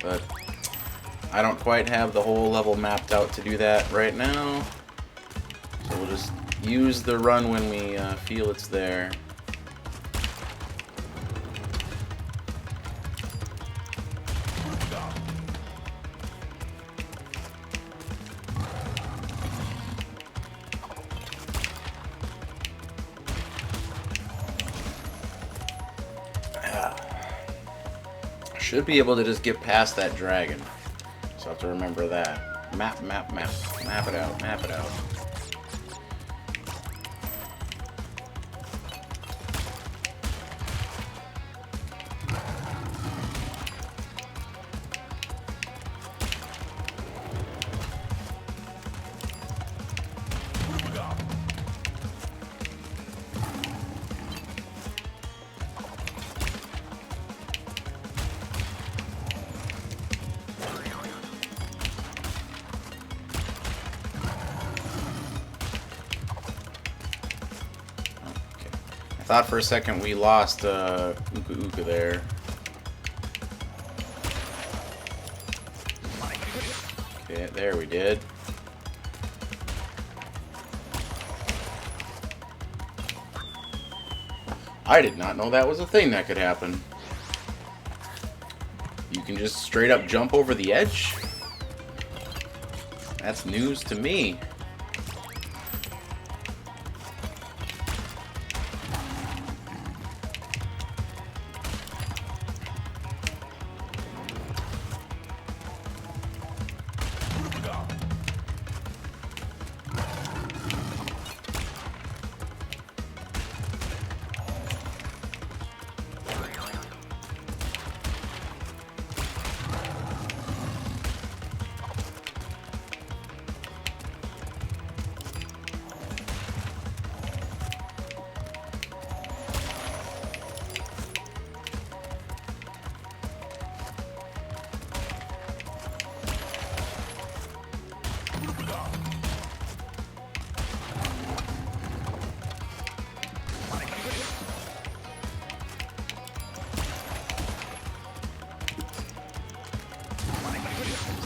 But I don't quite have the whole level mapped out to do that right now. So we'll just use the run when we feel it's there. Should be able to just get past that dragon. So I have to remember that. Map, map, map. Map it out, map it out. Thought for a second we lost Uka Uka there. Okay, there we did. I did not know that was a thing that could happen. You can just straight up jump over the edge? That's news to me.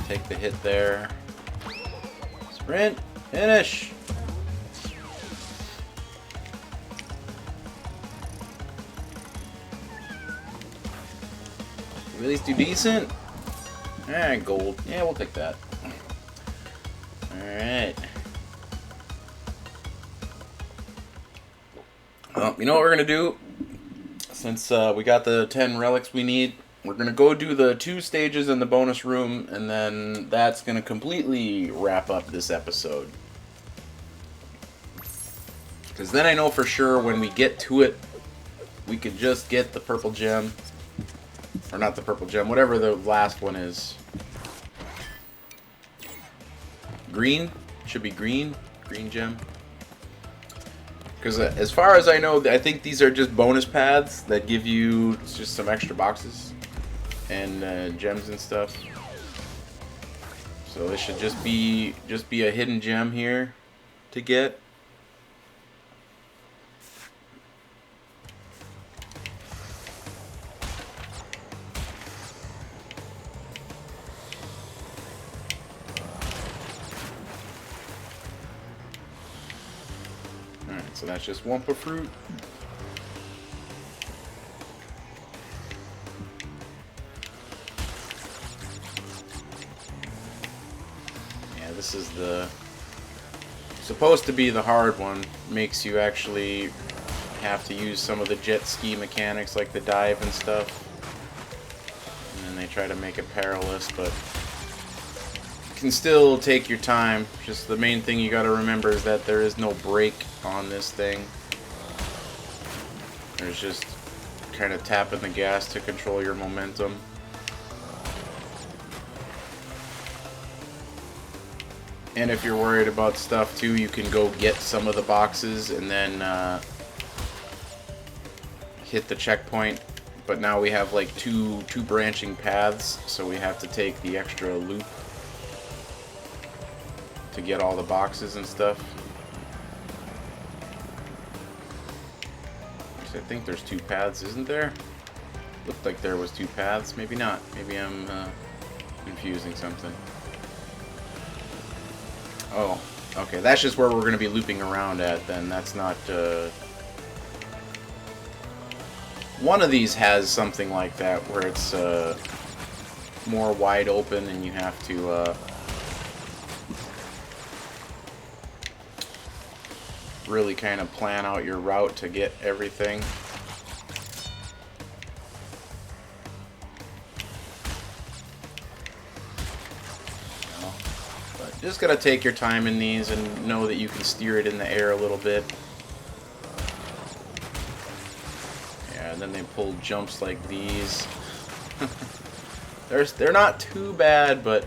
Take the hit there. Sprint! Finish! We at least do decent? Alright, gold. Yeah, we'll take that. Alright. Well, you know what we're gonna do? Since we got the 10 relics we need, we're going to go do the 2 stages in the bonus room, and then that's going to completely wrap up this episode. Because then I know for sure when we get to it, we could just get the purple gem. Or not the purple gem, whatever the last one is. Green? Should be green. Green gem. Because as far as I know, I think these are just bonus paths that give you just some extra boxes and gems and stuff. So this should just be a hidden gem here to get. Alright, so that's just Wumpa fruit. This is the supposed to be the hard one. Makes you actually have to use some of the jet ski mechanics like the dive and stuff. And then they try to make it perilous, but you can still take your time. Just the main thing you got to remember is that there is no brake on this thing. There's just kind of tapping the gas to control your momentum. And if you're worried about stuff too, you can go get some of the boxes and then hit the checkpoint. But now we have like two branching paths, so we have to take the extra loop to get all the boxes and stuff. Actually, I think there's 2 paths, isn't there? Looked like there was 2 paths. Maybe not. Maybe I'm confusing something. Oh, okay, that's just where we're going to be looping around at then. That's not, one of these has something like that, where it's, more wide open and you have to, really kind of plan out your route to get everything. Just gotta take your time in these and know that you can steer it in the air a little bit. Yeah, and then they pull jumps like these. They're not too bad, but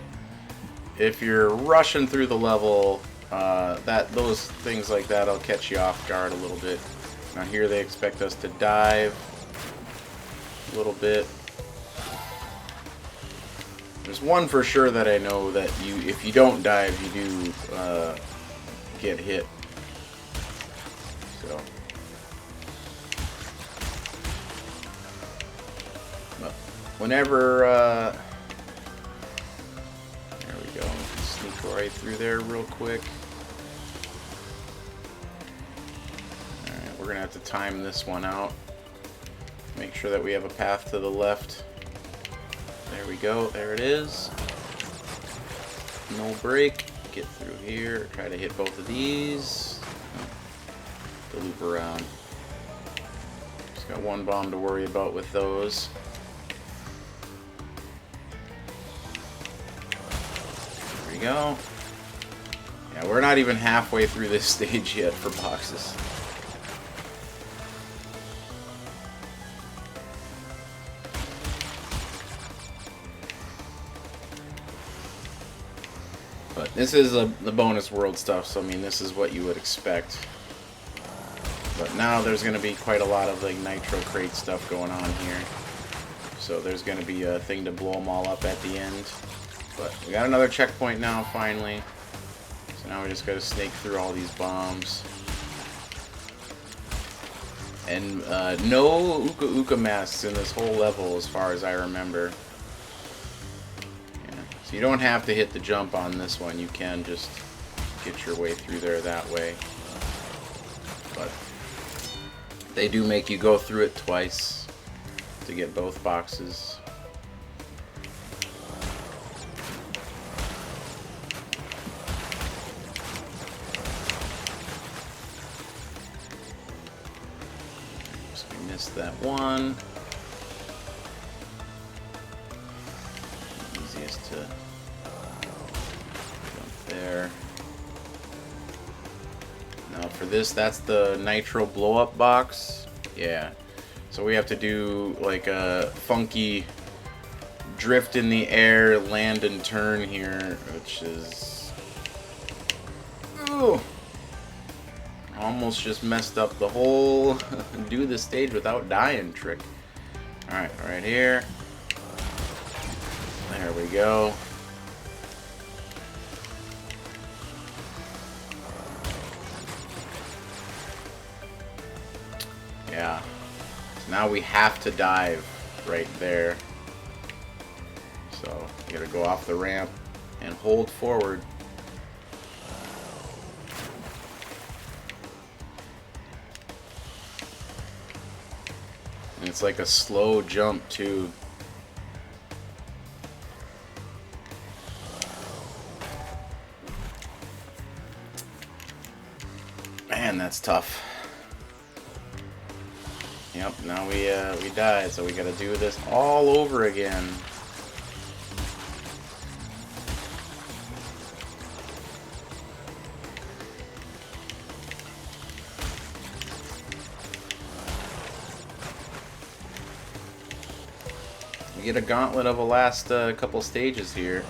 if you're rushing through the level, those things like that will catch you off guard a little bit. Now here they expect us to dive a little bit. There's one for sure that I know that if you don't dive, you do get hit. So whenever, there we go. Sneak right through there real quick. Alright, we're gonna have to time this one out. Make sure that we have a path to the left. There we go, there it is. No break. Get through here, try to hit both of these. To loop around. Just got one bomb to worry about with those. There we go. Yeah, we're not even halfway through this stage yet for boxes. But this is the bonus world stuff, so I mean, this is what you would expect. But now there's going to be quite a lot of like nitro crate stuff going on here. So there's going to be a thing to blow them all up at the end. But we got another checkpoint now, finally. So now we just got to snake through all these bombs. And no Uka Uka masks in this whole level as far as I remember. So you don't have to hit the jump on this one, you can just get your way through there that way. But they do make you go through it twice to get both boxes. So we missed that one. Easiest to jump there. Now for this, that's the nitro blow up box. Yeah. So we have to do like a funky drift in the air, land and turn here, which is... Ooh! Almost just messed up the whole do the stage without dying trick. Alright, right here. There we go. Yeah. So now we have to dive right there. So you gotta go off the ramp and hold forward. And it's like a slow jump too. Man, that's tough. Yep, now we died, so we gotta do this all over again. We get a gauntlet of a last couple stages here.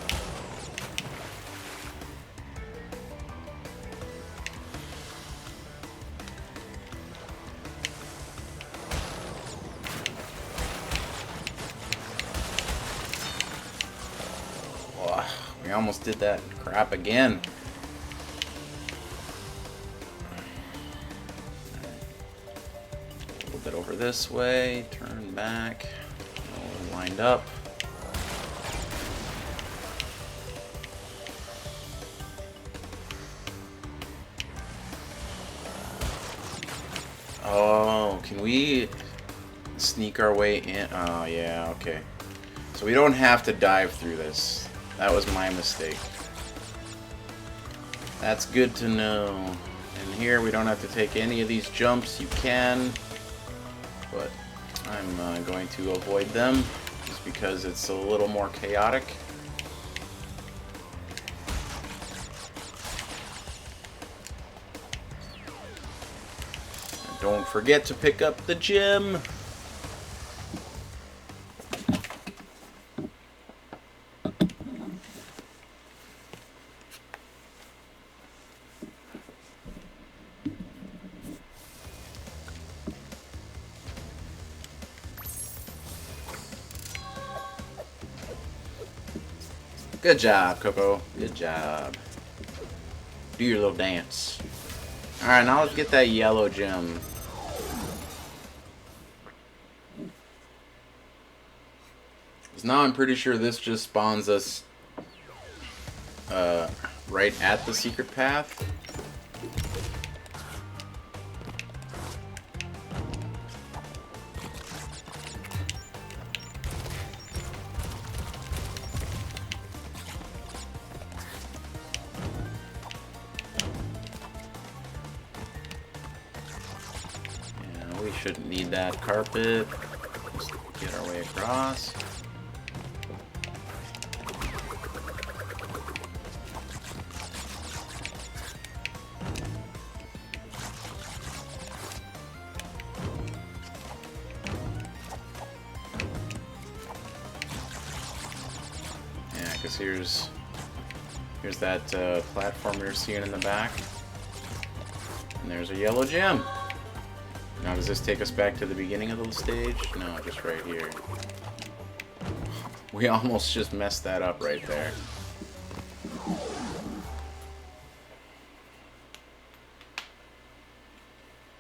We almost did that crap again. A little bit over this way, turn back, all lined up. Oh, can we sneak our way in? Oh, yeah, okay. So we don't have to dive through this. That was my mistake. That's good to know. And here we don't have to take any of these jumps. You can, but I'm going to avoid them just because it's a little more chaotic. And don't forget to pick up the gem. Good job, Coco. Good job. Do your little dance. Alright, now let's get that yellow gem. now I'm pretty sure this just spawns us right at the secret path. Yeah, we shouldn't need that carpet. Just get our way across. Because here's that platform we were seeing in the back, and there's a yellow gem. Now does this take us back to the beginning of the stage? No, just right here. We almost just messed that up right there.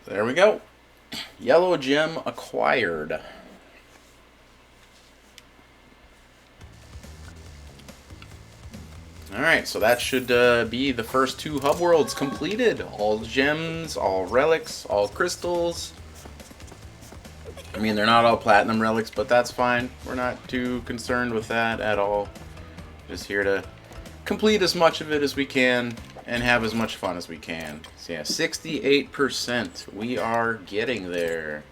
There we go. Yellow gem acquired. Alright, so that should be the first 2 hub worlds completed. All gems, all relics, all crystals. I mean, they're not all platinum relics, but that's fine. We're not too concerned with that at all. Just here to complete as much of it as we can and have as much fun as we can. So yeah, 68%. We are getting there.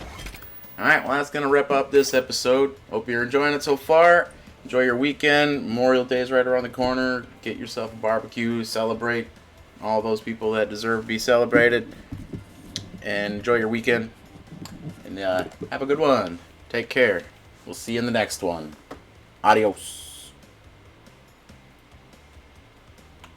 Alright, well that's going to wrap up this episode. Hope you're enjoying it so far. Enjoy your weekend. Memorial Day is right around the corner. Get yourself a barbecue. Celebrate all those people that deserve to be celebrated. And enjoy your weekend. And have a good one. Take care. We'll see you in the next one. Adios.